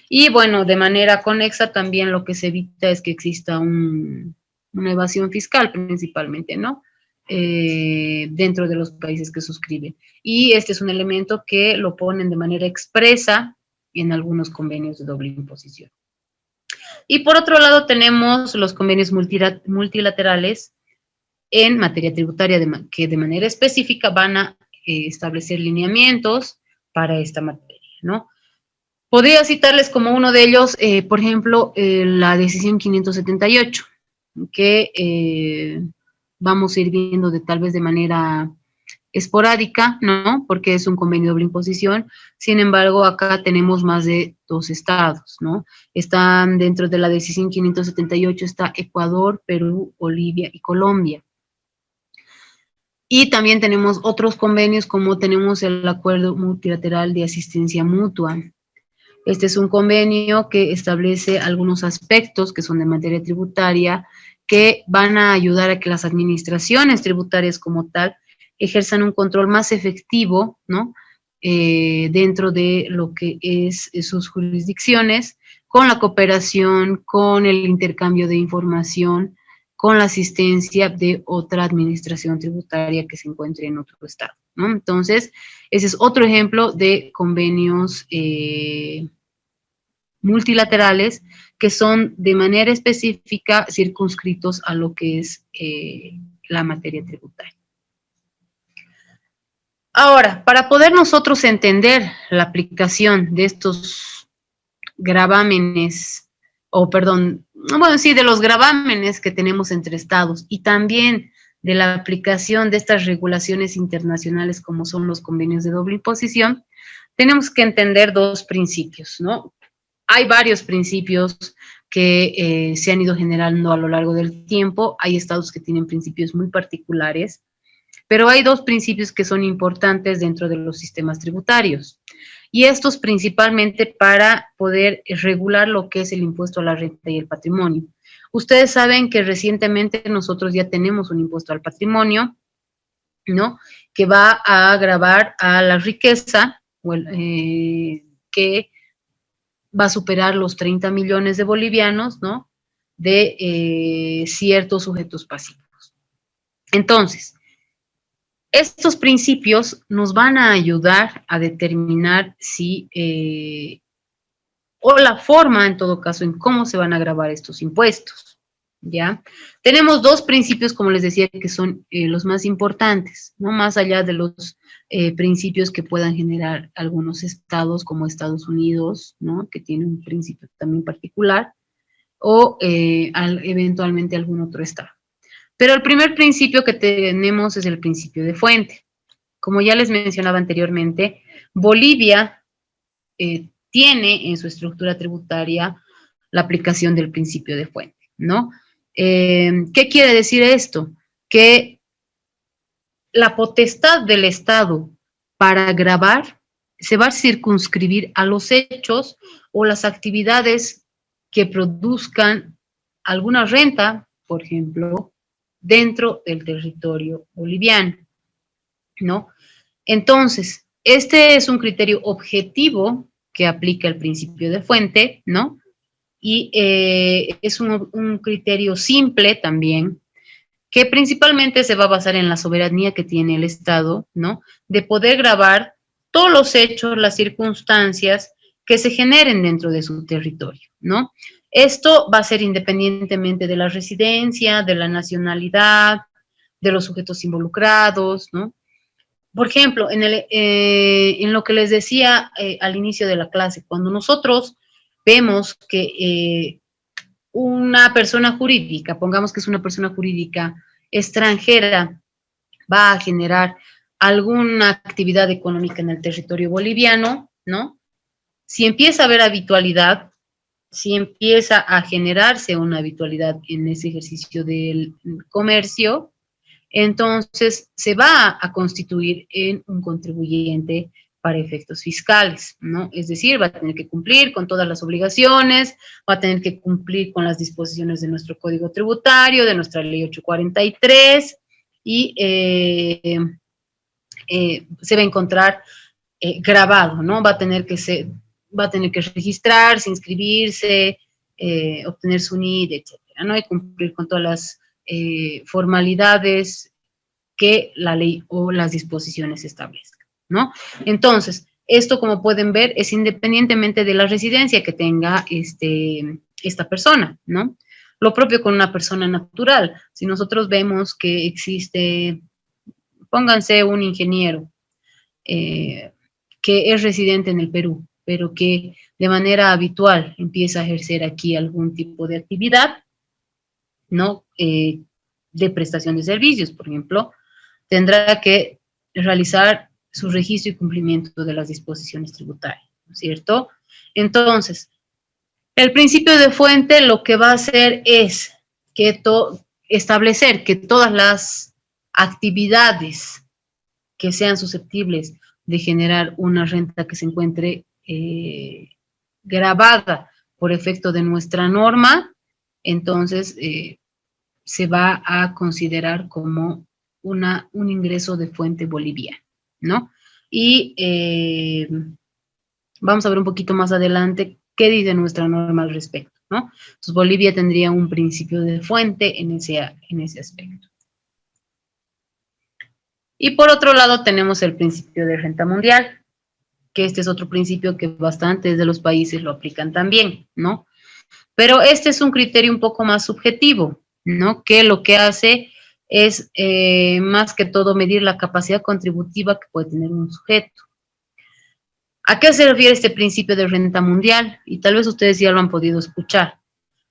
B: Y bueno, de manera conexa también lo que se evita es que exista una evasión fiscal principalmente, ¿no? Dentro de los países que suscriben. Y este es un elemento que lo ponen de manera expresa en algunos convenios de doble imposición. Y por otro lado tenemos los convenios multilaterales en materia tributaria que de manera específica van a establecer lineamientos para esta materia, ¿no? Podría citarles como uno de ellos, por ejemplo, la decisión 578, que vamos a ir viendo tal vez de manera esporádica, ¿no? Porque es un convenio de doble imposición. Sin embargo, acá tenemos más de 2 estados, ¿no? Están dentro de la decisión 578, está Ecuador, Perú, Bolivia y Colombia. Y también tenemos otros convenios, como tenemos el Acuerdo Multilateral de Asistencia Mutua. Este es un convenio que establece algunos aspectos que son de materia tributaria, que van a ayudar a que las administraciones tributarias como tal ejerzan un control más efectivo, ¿no? Dentro de lo que es sus jurisdicciones, con la cooperación, con el intercambio de información, con la asistencia de otra administración tributaria que se encuentre en otro estado, ¿no? Entonces, ese es otro ejemplo de convenios multilaterales que son de manera específica circunscritos a lo que es la materia tributaria. Ahora, para poder nosotros entender la aplicación de estos gravámenes, de los gravámenes que tenemos entre estados y también de la aplicación de estas regulaciones internacionales como son los convenios de doble imposición, tenemos que entender dos principios, ¿no? Hay varios principios que se han ido generando a lo largo del tiempo. Hay estados que tienen principios muy particulares, pero hay dos principios que son importantes dentro de los sistemas tributarios. Y estos principalmente para poder regular lo que es el impuesto a la renta y el patrimonio. Ustedes saben que recientemente nosotros ya tenemos un impuesto al patrimonio, ¿no? Que va a gravar a la riqueza, que va a superar los 30 millones de bolivianos, ¿no? De ciertos sujetos pasivos. Entonces, estos principios nos van a ayudar a determinar si, o la forma, en todo caso, en cómo se van a gravar estos impuestos, ¿ya? Tenemos dos principios, como les decía, que son los más importantes, ¿no? Más allá de los principios que puedan generar algunos estados, como Estados Unidos, ¿no? Que tiene un principio también particular, o eventualmente algún otro estado. Pero el primer principio que tenemos es el principio de fuente. Como ya les mencionaba anteriormente, Bolivia tiene en su estructura tributaria la aplicación del principio de fuente, ¿no? ¿Qué quiere decir esto? Que la potestad del Estado para gravar se va a circunscribir a los hechos o las actividades que produzcan alguna renta, por ejemplo, dentro del territorio boliviano, ¿no? Entonces, este es un criterio objetivo que aplica el principio de fuente, ¿no? Y es un criterio simple también, que principalmente se va a basar en la soberanía que tiene el Estado, ¿no? De poder gravar todos los hechos, las circunstancias que se generen dentro de su territorio, ¿no? Esto va a ser independientemente de la residencia, de la nacionalidad, de los sujetos involucrados, ¿no? Por ejemplo, en lo que les decía al inicio de la clase, cuando nosotros vemos que una persona jurídica, pongamos que es una persona jurídica extranjera, va a generar alguna actividad económica en el territorio boliviano, ¿no? Si empieza a haber habitualidad, si empieza a generarse una habitualidad en ese ejercicio del comercio, entonces se va a constituir en un contribuyente para efectos fiscales, ¿no? Es decir, va a tener que cumplir con todas las obligaciones, va a tener que cumplir con las disposiciones de nuestro Código Tributario, de nuestra Ley 843, y se va a encontrar grabado, ¿no? Va a tener que registrarse, inscribirse, obtener su NID, etcétera, ¿no? Y cumplir con todas las formalidades que la ley o las disposiciones establezcan, ¿no? Entonces, esto, como pueden ver, es independientemente de la residencia que tenga esta persona, ¿no? Lo propio con una persona natural. Si nosotros vemos que existe, pónganse un ingeniero que es residente en el Perú, pero que de manera habitual empieza a ejercer aquí algún tipo de actividad, ¿no? De prestación de servicios, por ejemplo, tendrá que realizar su registro y cumplimiento de las disposiciones tributarias, ¿no es cierto? Entonces, el principio de fuente lo que va a hacer es que establecer que todas las actividades que sean susceptibles de generar una renta que se encuentre grabada por efecto de nuestra norma, entonces se va a considerar como un ingreso de fuente boliviana, ¿no? Y vamos a ver un poquito más adelante qué dice nuestra norma al respecto, ¿no? Entonces, Bolivia tendría un principio de fuente en ese aspecto. Y por otro lado tenemos el principio de renta mundial, que este es otro principio que bastantes de los países lo aplican también, ¿no? Pero este es un criterio un poco más subjetivo, ¿no? Que lo que hace es más que todo medir la capacidad contributiva que puede tener un sujeto. ¿A qué se refiere este principio de renta mundial? Y tal vez ustedes ya lo han podido escuchar,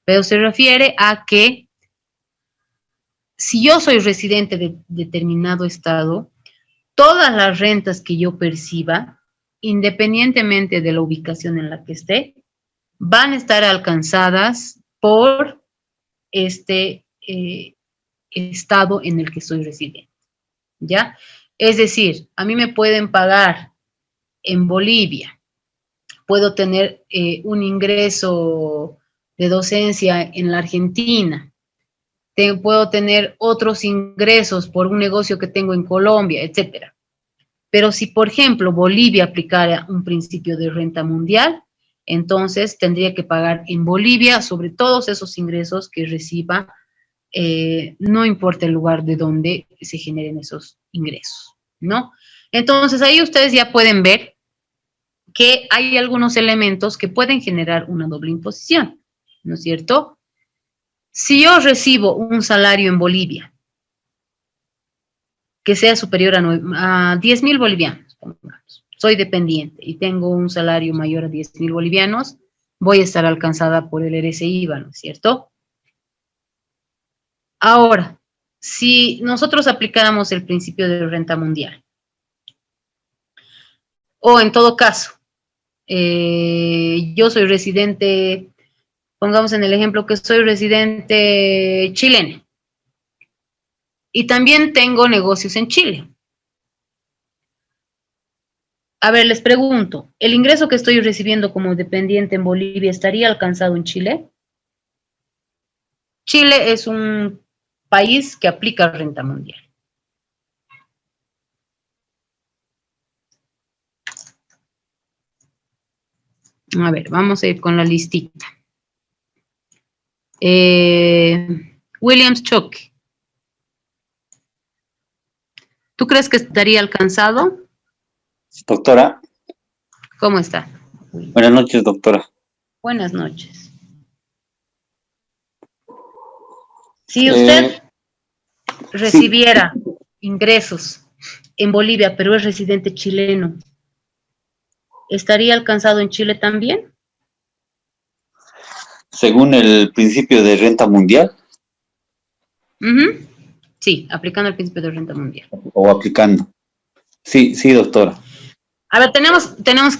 B: pero se refiere a que si yo soy residente de determinado estado, todas las rentas que yo perciba, independientemente de la ubicación en la que esté, van a estar alcanzadas por este estado en el que soy residente, ¿ya? Es decir, a mí me pueden pagar en Bolivia, puedo tener un ingreso de docencia en la Argentina, puedo tener otros ingresos por un negocio que tengo en Colombia, etcétera. Pero si, por ejemplo, Bolivia aplicara un principio de renta mundial, entonces tendría que pagar en Bolivia sobre todos esos ingresos que reciba, no importa el lugar de donde se generen esos ingresos, ¿no? Entonces ahí ustedes ya pueden ver que hay algunos elementos que pueden generar una doble imposición, ¿no es cierto? Si yo recibo un salario en Bolivia que sea superior a 10.000 bolivianos, pongamos, soy dependiente y tengo un salario mayor a 10.000 bolivianos, voy a estar alcanzada por el RCIVA, ¿no es cierto? Ahora, si nosotros aplicáramos el principio de renta mundial, o en todo caso, yo soy residente, pongamos en el ejemplo que soy residente chileno, y también tengo negocios en Chile. A ver, les pregunto, ¿el ingreso que estoy recibiendo como dependiente en Bolivia estaría alcanzado en Chile? Chile es un país que aplica renta mundial. A ver, vamos a ir con la listita. Williams Choque. ¿Tú crees que estaría alcanzado?
G: Doctora,
B: ¿Cómo está?
G: buenas noches, doctora.
B: Buenas noches. Si usted recibiera ingresos en Bolivia, pero es residente chileno, ¿estaría alcanzado en Chile también?
G: Según el principio de renta mundial
B: Sí, aplicando el principio de renta mundial.
G: o aplicando. Sí, sí, doctora.
B: A ver,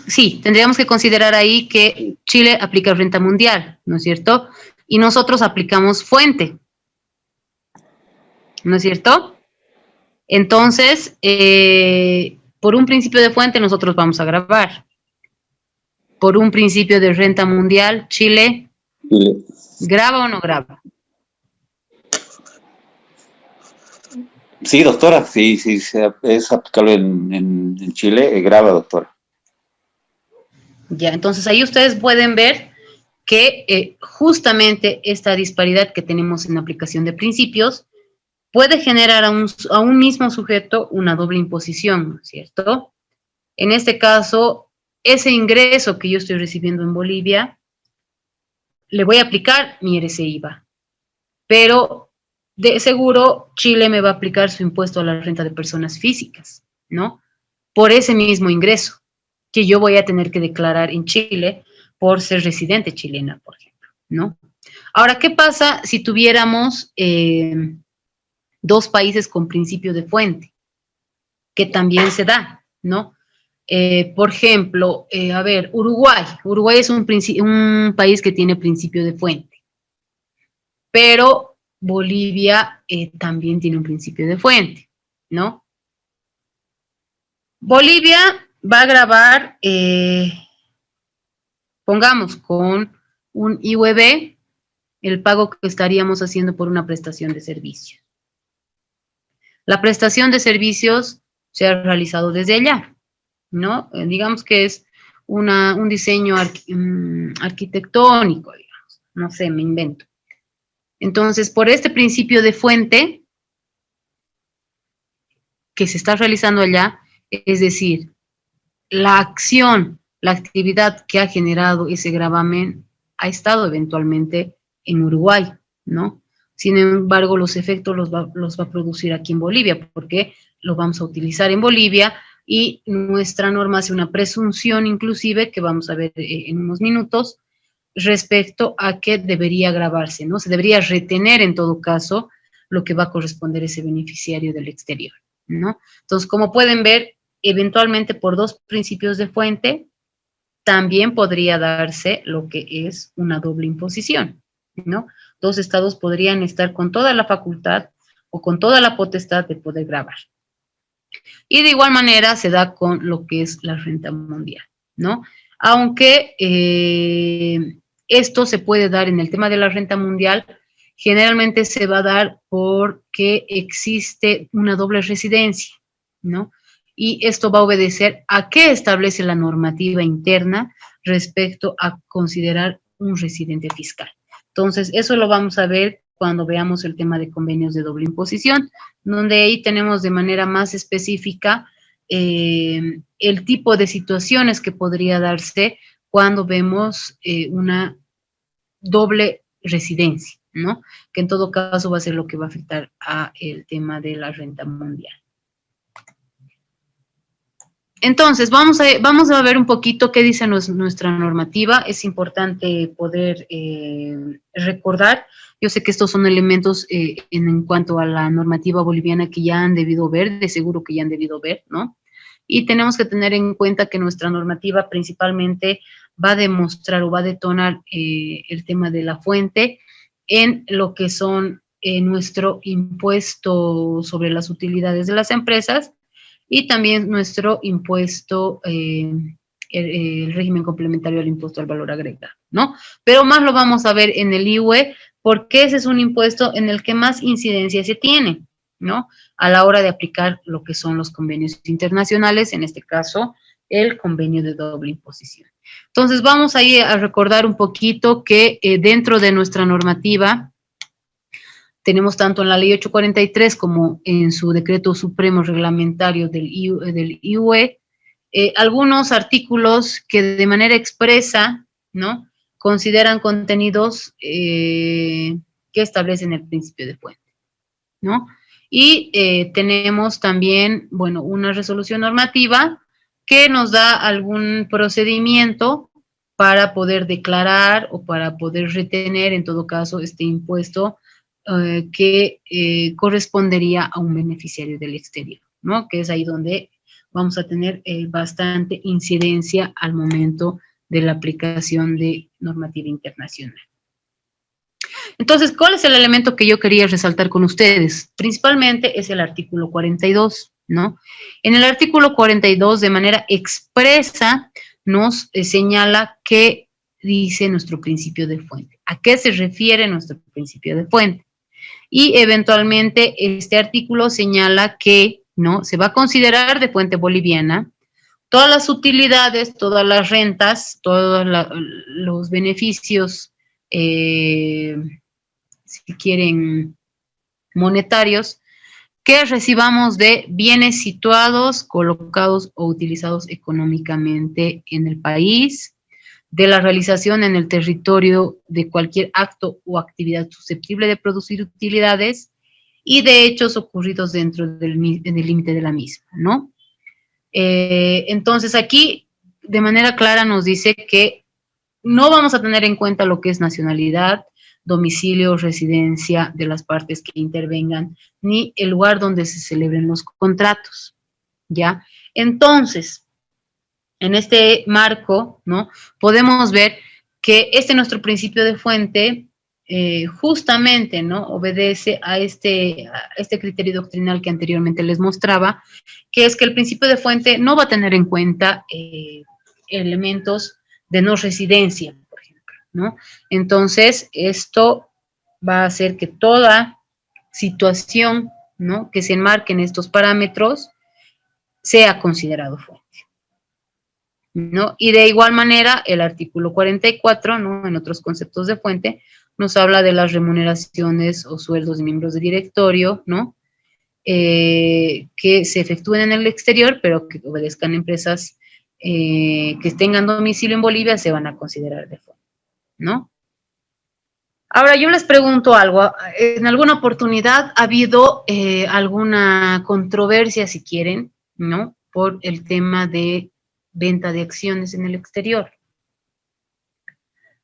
B: sí, tendríamos que considerar ahí que Chile aplica renta mundial, ¿no es cierto? Y nosotros aplicamos fuente, ¿no es cierto? Entonces, por un principio de fuente nosotros vamos a grabar. Por un principio de renta mundial, Chile, ¿graba o no graba?
G: Sí, doctora, sí, es aplicable en Chile, grava, doctora.
B: Ya, entonces ahí ustedes pueden ver que justamente esta disparidad que tenemos en aplicación de principios puede generar a un mismo sujeto una doble imposición, ¿no es cierto? En este caso, ese ingreso que yo estoy recibiendo en Bolivia, le voy a aplicar mi RCIVA, pero de seguro Chile me va a aplicar su impuesto a la renta de personas físicas, ¿no? Por ese mismo ingreso que yo voy a tener que declarar en Chile por ser residente chilena, por ejemplo, ¿no? Ahora, ¿qué pasa si tuviéramos dos países con principio de fuente? Que también se da, ¿no? Por ejemplo, a ver, Uruguay. Uruguay es un país que tiene principio de fuente, pero Bolivia también tiene un principio de fuente, ¿no? Bolivia va a grabar, pongamos, con un IUB, el pago que estaríamos haciendo por una prestación de servicios. La prestación de servicios se ha realizado desde allá, ¿no? Digamos que es un diseño arquitectónico, digamos, no sé, me invento. Entonces, por este principio de fuente que se está realizando allá, es decir, la acción, la actividad que ha generado ese gravamen ha estado eventualmente en Uruguay, ¿no? Sin embargo, los efectos los va a producir aquí en Bolivia, porque lo vamos a utilizar en Bolivia y nuestra norma hace una presunción inclusive, que vamos a ver en unos minutos, respecto a que debería gravarse, ¿no? Se debería retener en todo caso lo que va a corresponder a ese beneficiario del exterior, ¿no? Entonces, como pueden ver, eventualmente por dos principios de fuente, también podría darse lo que es una doble imposición, ¿no? Dos estados podrían estar con toda la facultad o con toda la potestad de poder gravar. Y de igual manera se da con lo que es la renta mundial, ¿no? Aunque esto se puede dar en el tema de la renta mundial, generalmente se va a dar porque existe una doble residencia, ¿no? Y esto va a obedecer a qué establece la normativa interna respecto a considerar un residente fiscal. Entonces, eso lo vamos a ver cuando veamos el tema de convenios de doble imposición, donde ahí tenemos de manera más específica el tipo de situaciones que podría darse cuando vemos una doble residencia, ¿no? Que en todo caso va a ser lo que va a afectar a el tema de la renta mundial. Entonces, vamos a ver un poquito qué dice nuestra normativa. Es importante poder recordar. Yo sé que estos son elementos en cuanto a la normativa boliviana que ya han debido ver, de seguro que ya han debido ver, ¿no? Y tenemos que tener en cuenta que nuestra normativa principalmente va a demostrar o va a detonar el tema de la fuente en lo que son nuestro impuesto sobre las utilidades de las empresas, y también nuestro impuesto, el régimen complementario al impuesto al valor agregado, ¿no? Pero más lo vamos a ver en el IUE, porque ese es un impuesto en el que más incidencia se tiene, ¿no? A la hora de aplicar lo que son los convenios internacionales, en este caso, el convenio de doble imposición. Entonces, vamos ahí a recordar un poquito que dentro de nuestra normativa, tenemos tanto en la ley 843 como en su decreto supremo reglamentario del IUE, algunos artículos que de manera expresa, ¿no?, consideran contenidos que establecen el principio de fuente, ¿no? Y tenemos también, bueno, una resolución normativa que nos da algún procedimiento para poder declarar o para poder retener, en todo caso, este impuesto que correspondería a un beneficiario del exterior, ¿no? Que es ahí donde vamos a tener bastante incidencia al momento de la aplicación de normativa internacional. Entonces, ¿cuál es el elemento que yo quería resaltar con ustedes? Principalmente es el artículo 42, ¿no? En el artículo 42, de manera expresa, nos señala qué dice nuestro principio de fuente. ¿A qué se refiere nuestro principio de fuente? Y eventualmente este artículo señala que, ¿no?, se va a considerar de fuente boliviana todas las utilidades, todas las rentas, todos los beneficios, si quieren, monetarios, que recibamos de bienes situados, colocados o utilizados económicamente en el país, de la realización en el territorio de cualquier acto o actividad susceptible de producir utilidades y de hechos ocurridos dentro del límite de la misma, ¿no? Entonces aquí de manera clara nos dice que no vamos a tener en cuenta lo que es nacionalidad, domicilio, residencia de las partes que intervengan, ni el lugar donde se celebren los contratos, ¿ya? Entonces, en este marco, ¿no?, podemos ver que nuestro principio de fuente justamente, ¿no?, obedece a este criterio doctrinal que anteriormente les mostraba, que es que el principio de fuente no va a tener en cuenta elementos de no residencia, por ejemplo, ¿no? Entonces, esto va a hacer que toda situación, ¿no?, que se enmarque en estos parámetros sea considerado fuente, ¿no? Y de igual manera, el artículo 44, ¿no?, en otros conceptos de fuente, nos habla de las remuneraciones o sueldos de miembros de directorio, ¿no?, que se efectúen en el exterior, pero que obedezcan a empresas que tengan domicilio en Bolivia se van a considerar de fuente, ¿no? Ahora, yo les pregunto algo. ¿En alguna oportunidad ha habido alguna controversia, si quieren, ¿no? Por el tema de venta de acciones en el exterior.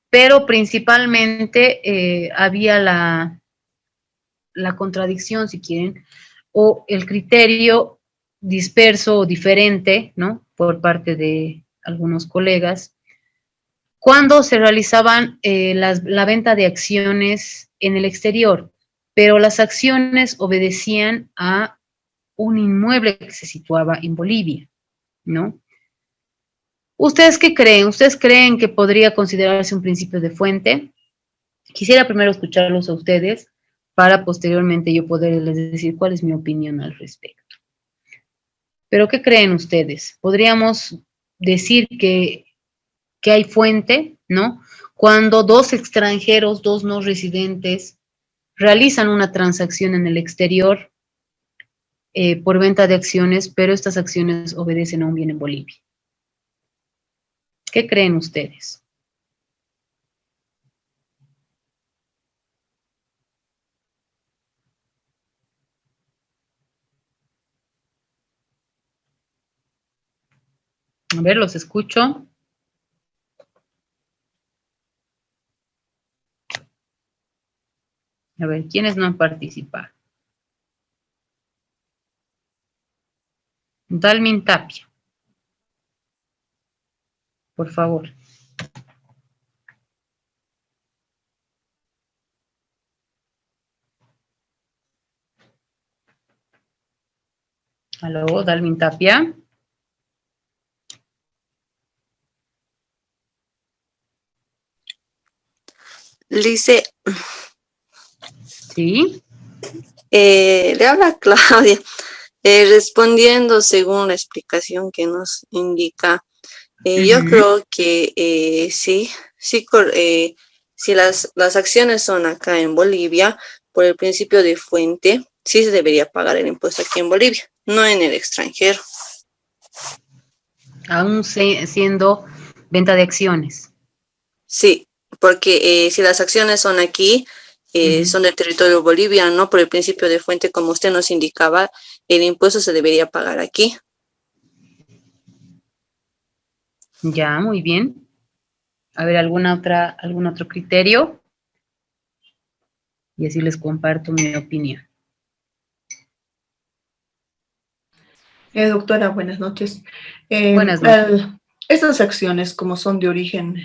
B: Pero principalmente había la contradicción, si quieren, o el criterio disperso o diferente, ¿no? Por parte de algunos colegas, cuando se realizaban la venta de acciones en el exterior, pero las acciones obedecían a un inmueble que se situaba en Bolivia, ¿no? ¿Ustedes qué creen? ¿Ustedes creen que podría considerarse un principio de fuente? Quisiera primero escucharlos a ustedes para posteriormente yo poderles decir cuál es mi opinión al respecto. ¿Pero qué creen ustedes? ¿Podríamos decir que hay fuente, ¿no? Cuando dos extranjeros, dos no residentes, realizan una transacción en el exterior por venta de acciones, pero estas acciones obedecen a un bien en Bolivia. ¿Qué creen ustedes? A ver, los escucho. A ver, ¿quiénes no han participado? Dalmin Tapia. Por favor. Aló, Dalmin Tapia.
H: Lice,
B: Sí.
H: le habla Claudia, respondiendo según la explicación que nos indica. Yo creo que si las acciones son acá en Bolivia, por el principio de fuente, sí se debería pagar el impuesto aquí en Bolivia, no en el extranjero.
B: Aún siendo venta de acciones.
H: Sí, porque si las acciones son aquí, son del territorio boliviano, por el principio de fuente, como usted nos indicaba, el impuesto se debería pagar aquí.
B: Ya, muy bien. A ver, algún otro criterio? Y así les comparto mi opinión.
E: Doctora, buenas noches.
B: Buenas noches.
E: Estas acciones, como son de origen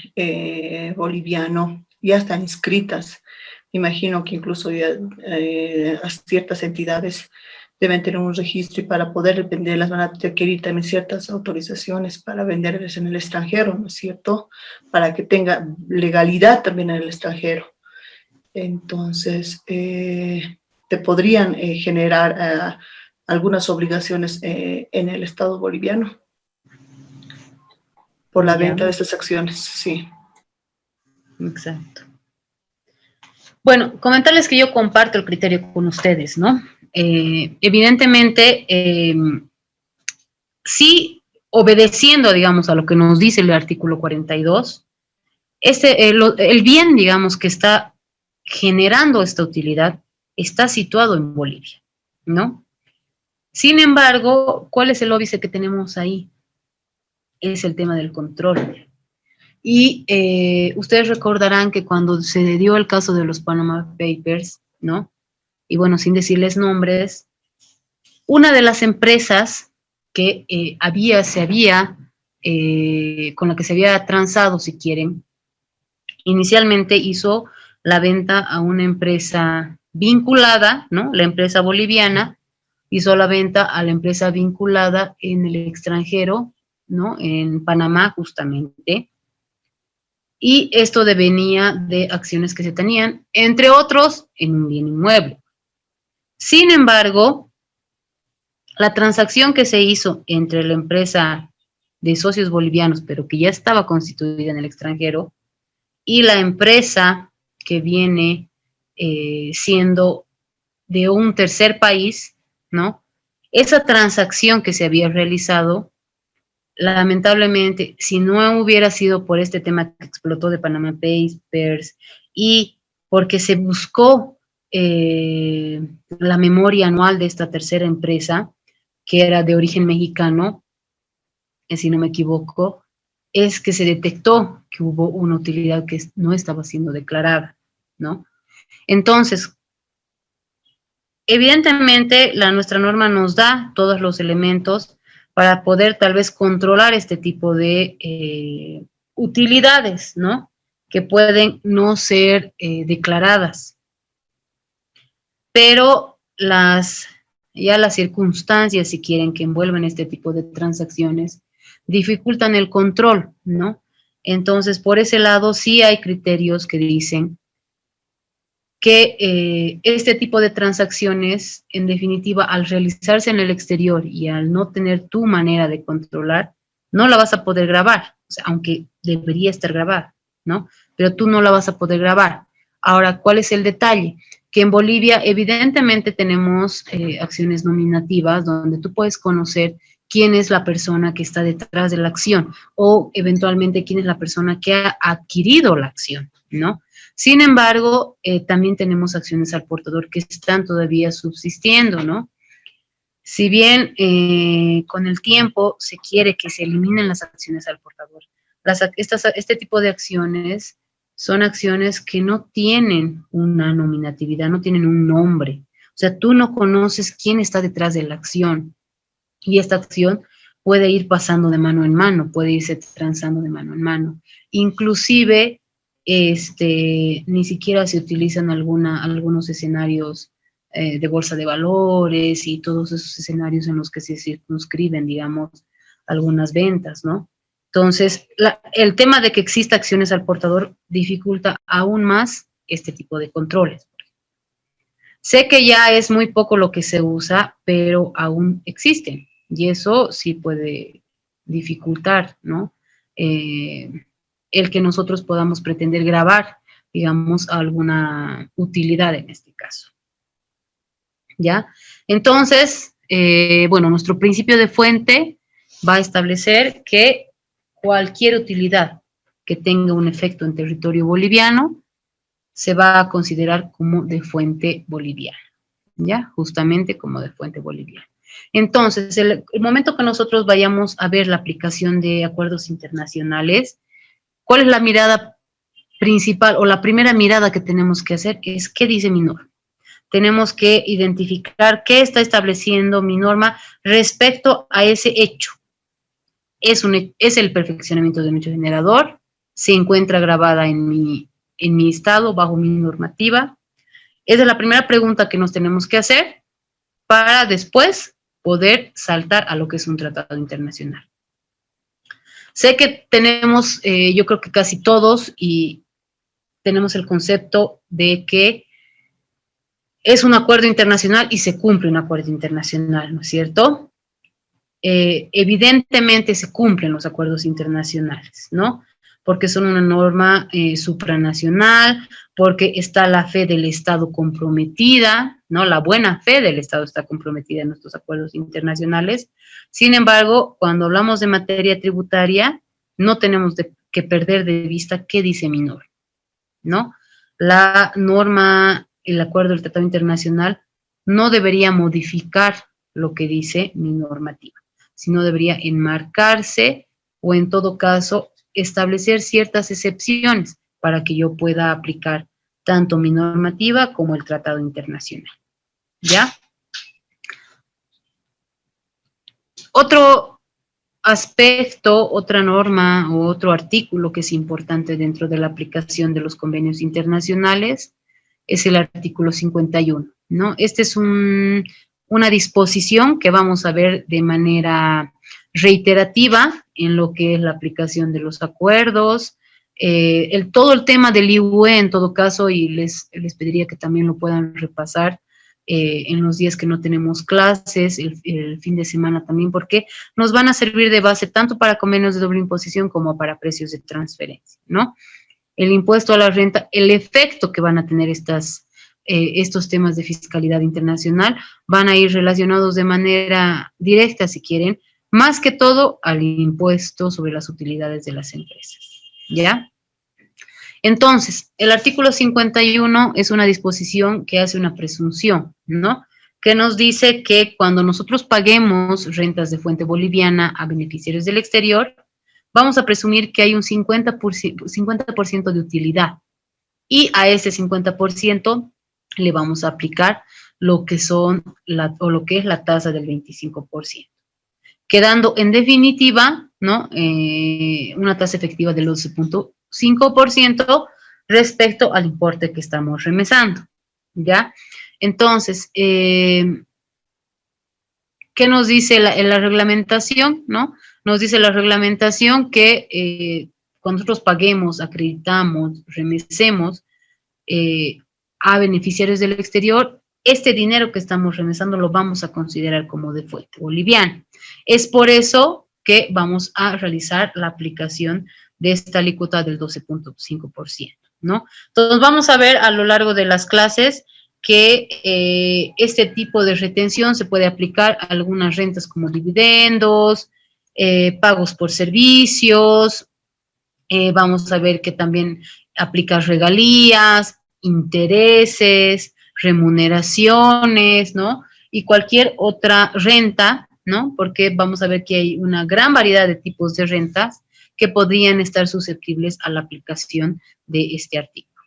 E: boliviano, ya están inscritas. Imagino que incluso ya ciertas entidades deben tener un registro y para poder venderlas van a requerir también ciertas autorizaciones para venderlas en el extranjero, ¿no es cierto? Para que tenga legalidad también en el extranjero. Entonces, te podrían generar algunas obligaciones en el Estado boliviano por la venta de estas acciones, sí.
B: Exacto. Bueno, comentarles que yo comparto el criterio con ustedes, ¿no? Evidentemente, sí, obedeciendo, digamos, a lo que nos dice el artículo 42, el bien, digamos, que está generando esta utilidad está situado en Bolivia, ¿no? Sin embargo, ¿cuál es el óbice que tenemos ahí? Es el tema del control. Y ustedes recordarán que cuando se dio el caso de los Panama Papers, ¿no? Y bueno, sin decirles nombres, una de las empresas que con la que se había transado, si quieren, inicialmente hizo la venta a una empresa vinculada, ¿no? La empresa boliviana hizo la venta a la empresa vinculada en el extranjero, ¿no? En Panamá, justamente. Y esto devenía de acciones que se tenían, entre otros, en un bien inmueble. Sin embargo, la transacción que se hizo entre la empresa de socios bolivianos, pero que ya estaba constituida en el extranjero, y la empresa que viene siendo de un tercer país, ¿no? Esa transacción que se había realizado lamentablemente, si no hubiera sido por este tema que explotó de Panama Papers y porque se buscó la memoria anual de esta tercera empresa, que era de origen mexicano, si no me equivoco, es que se detectó que hubo una utilidad que no estaba siendo declarada, ¿no? Entonces, evidentemente, nuestra norma nos da todos los elementos para poder tal vez controlar este tipo de utilidades, ¿no? Que pueden no ser declaradas. Pero las circunstancias, si quieren, que envuelven este tipo de transacciones, dificultan el control, ¿no? Entonces, por ese lado, sí hay criterios que dicen que este tipo de transacciones, en definitiva, al realizarse en el exterior y al no tener tu manera de controlar, no la vas a poder grabar, o sea, aunque debería estar grabada, ¿no? Pero tú no la vas a poder grabar. Ahora, ¿cuál es el detalle? Que en Bolivia, evidentemente, tenemos acciones nominativas donde tú puedes conocer quién es la persona que está detrás de la acción o, eventualmente, quién es la persona que ha adquirido la acción, ¿no? Sin embargo, también tenemos acciones al portador que están todavía subsistiendo, ¿no? Si bien con el tiempo se quiere que se eliminen las acciones al portador, este tipo de acciones son acciones que no tienen una nominatividad, no tienen un nombre. O sea, tú no conoces quién está detrás de la acción y esta acción puede ir pasando de mano en mano, puede irse transando de mano en mano. Inclusive, ni siquiera se utilizan algunos escenarios de bolsa de valores y todos esos escenarios en los que se circunscriben, digamos, algunas ventas, ¿no? Entonces, el tema de que exista acciones al portador dificulta aún más este tipo de controles. Sé que ya es muy poco lo que se usa, pero aún existen, y eso sí puede dificultar, ¿no? El que nosotros podamos pretender grabar, digamos, alguna utilidad en este caso. ¿Ya? Entonces, bueno, nuestro principio de fuente va a establecer que cualquier utilidad que tenga un efecto en territorio boliviano se va a considerar como de fuente boliviana, ¿ya? Justamente como de fuente boliviana. Entonces, el momento que nosotros vayamos a ver la aplicación de acuerdos internacionales, ¿cuál es la mirada principal o la primera mirada que tenemos que hacer? Es ¿qué dice mi norma? Tenemos que identificar qué está estableciendo mi norma respecto a ese hecho. Es el perfeccionamiento de un hecho generador, se encuentra grabada en mi estado, bajo mi normativa. Esa es la primera pregunta que nos tenemos que hacer para después poder saltar a lo que es un tratado internacional. Sé que tenemos, yo creo que casi todos, y tenemos el concepto de que es un acuerdo internacional y se cumple un acuerdo internacional, ¿no es cierto? Evidentemente se cumplen los acuerdos internacionales, ¿no? Porque son una norma supranacional, porque está la fe del Estado comprometida, ¿no? La buena fe del Estado está comprometida en nuestros acuerdos internacionales. Sin embargo, cuando hablamos de materia tributaria, no tenemos que perder de vista qué dice mi norma, ¿no? La norma, el acuerdo del Tratado Internacional, no debería modificar lo que dice mi normativa, sino debería enmarcarse o, en todo caso, establecer ciertas excepciones para que yo pueda aplicar tanto mi normativa como el Tratado Internacional. ¿Ya? Otro aspecto, otra norma o otro artículo que es importante dentro de la aplicación de los convenios internacionales es el artículo 51, ¿no? Este es una disposición que vamos a ver de manera reiterativa en lo que es la aplicación de los acuerdos, todo el tema del IUE en todo caso, y les pediría que también lo puedan repasar en los días que no tenemos clases, el fin de semana también, porque nos van a servir de base tanto para convenios de doble imposición como para precios de transferencia, ¿no? El impuesto a la renta, el efecto que van a tener estos temas de fiscalidad internacional van a ir relacionados de manera directa, si quieren, más que todo al impuesto sobre las utilidades de las empresas, ¿ya? Entonces, el artículo 51 es una disposición que hace una presunción, ¿no? Que nos dice que cuando nosotros paguemos rentas de fuente boliviana a beneficiarios del exterior, vamos a presumir que hay un 50% de utilidad. Y a ese 50% le vamos a aplicar lo que son lo que es la tasa del 25%. Quedando en definitiva, ¿no? Una tasa efectiva del 12.5% respecto al importe que estamos remesando, ¿ya? Entonces, ¿qué nos dice la reglamentación, no? Nos dice la reglamentación que cuando nosotros paguemos, acreditamos, remesemos a beneficiarios del exterior, este dinero que estamos remesando lo vamos a considerar como de fuente boliviana. Es por eso que vamos a realizar la aplicación de esta alícuota del 12.5%, ¿no? Entonces, vamos a ver a lo largo de las clases que este tipo de retención se puede aplicar a algunas rentas como dividendos, pagos por servicios, vamos a ver que también aplica regalías, intereses, remuneraciones, ¿no? Y cualquier otra renta, ¿no? Porque vamos a ver que hay una gran variedad de tipos de rentas que podrían estar susceptibles a la aplicación de este artículo,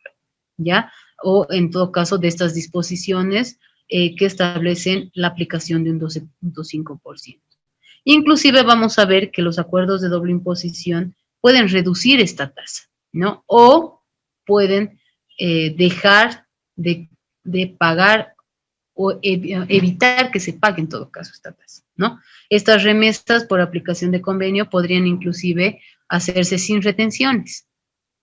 B: ¿ya? O en todo caso de estas disposiciones que establecen la aplicación de un 12.5%. Inclusive vamos a ver que los acuerdos de doble imposición pueden reducir esta tasa, ¿no? O pueden dejar de pagar o evitar que se pague en todo caso esta tasa, ¿no? Estas remesas por aplicación de convenio podrían inclusive hacerse sin retenciones,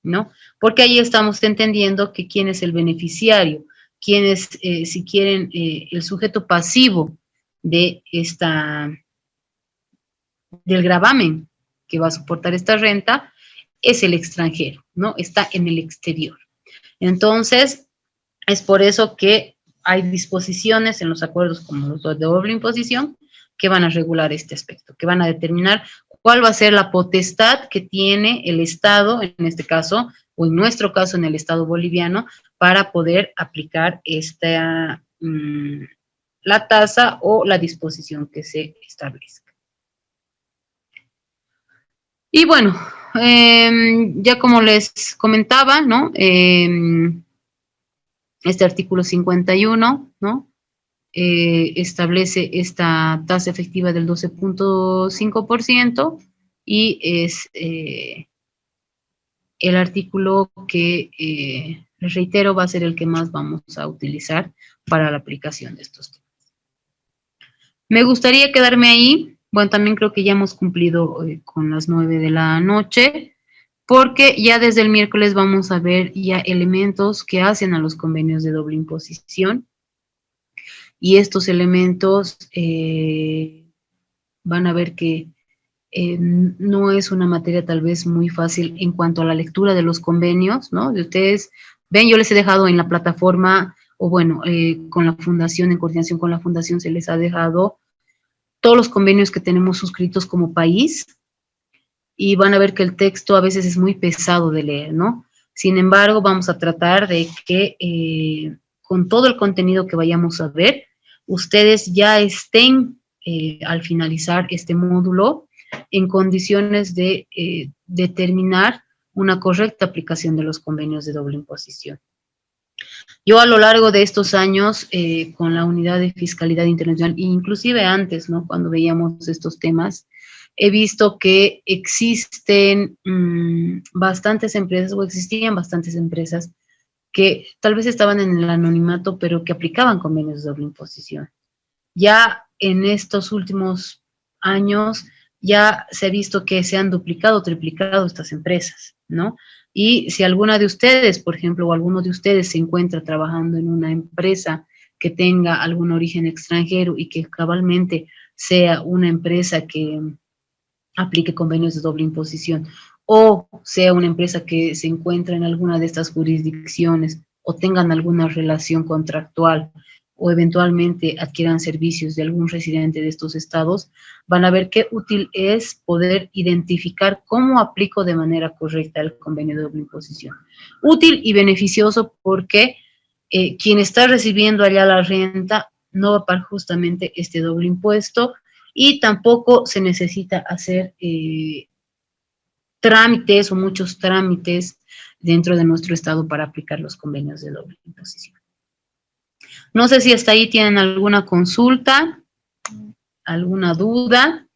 B: ¿no? Porque ahí estamos entendiendo que quién es el beneficiario, quién es, si quieren, el sujeto pasivo de del gravamen que va a soportar esta renta, es el extranjero, ¿no? Está en el exterior. Entonces, es por eso que hay disposiciones en los acuerdos como los de doble imposición que van a regular este aspecto, que van a determinar cuál va a ser la potestad que tiene el Estado, en este caso, o en nuestro caso, en el Estado boliviano, para poder aplicar la tasa o la disposición que se establezca. Y bueno, ya como les comentaba, ¿no? Este artículo 51, ¿no? Establece esta tasa efectiva del 12.5% y es el artículo que, les reitero, va a ser el que más vamos a utilizar para la aplicación de estos temas. Me gustaría quedarme ahí. Bueno, también creo que ya hemos cumplido con las 9 de la noche, porque ya desde el miércoles vamos a ver ya elementos que hacen a los convenios de doble imposición. Y estos elementos van a ver que no es una materia tal vez muy fácil en cuanto a la lectura de los convenios, ¿no? De ustedes, ven, yo les he dejado en la plataforma, o bueno, con la fundación, en coordinación con la fundación, se les ha dejado todos los convenios que tenemos suscritos como país, y van a ver que el texto a veces es muy pesado de leer, ¿no? Sin embargo, vamos a tratar de que con todo el contenido que vayamos a ver, ustedes ya estén al finalizar este módulo en condiciones de determinar una correcta aplicación de los convenios de doble imposición. Yo a lo largo de estos años, con la Unidad de Fiscalidad Internacional, e inclusive antes, ¿no? Cuando veíamos estos temas, he visto que existen bastantes empresas, o existían bastantes empresas, que tal vez estaban en el anonimato, pero que aplicaban convenios de doble imposición. Ya en estos últimos años, ya se ha visto que se han duplicado, triplicado estas empresas, ¿no? Y si alguna de ustedes, por ejemplo, o alguno de ustedes se encuentra trabajando en una empresa que tenga algún origen extranjero y que cabalmente sea una empresa que aplique convenios de doble imposición, o sea una empresa que se encuentra en alguna de estas jurisdicciones o tengan alguna relación contractual o eventualmente adquieran servicios de algún residente de estos estados, van a ver qué útil es poder identificar cómo aplico de manera correcta el convenio de doble imposición. Útil y beneficioso porque quien está recibiendo allá la renta no va a pagar justamente este doble impuesto y tampoco se necesita hacer trámites o muchos trámites dentro de nuestro estado para aplicar los convenios de doble imposición. No sé si hasta ahí tienen alguna consulta, alguna duda,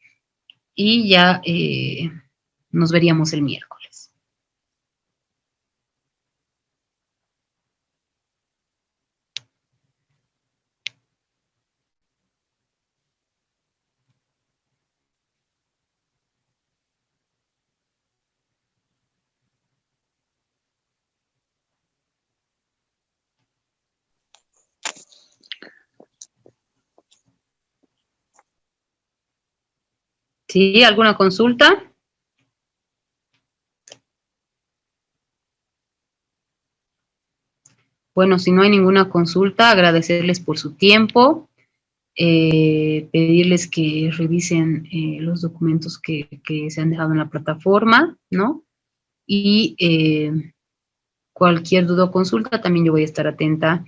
B: y ya nos veríamos el miércoles. ¿Sí? ¿Alguna consulta? Bueno, si no hay ninguna consulta, agradecerles por su tiempo, pedirles que revisen los documentos que se han dejado en la plataforma, ¿no? Y cualquier duda o consulta, también yo voy a estar atenta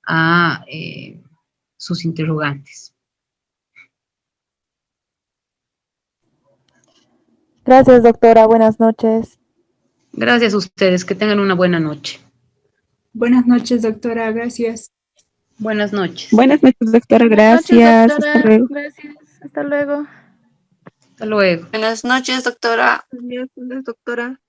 B: a sus interrogantes.
F: Gracias, doctora. Buenas noches.
B: Gracias a ustedes, que tengan una buena noche.
I: Buenas noches, doctora. Gracias.
B: Buenas noches.
D: Buenas noches, doctora. Gracias. Hasta luego.
F: Gracias. Hasta luego.
B: Hasta luego.
H: Buenas noches, doctora.
A: Buenas noches, doctora.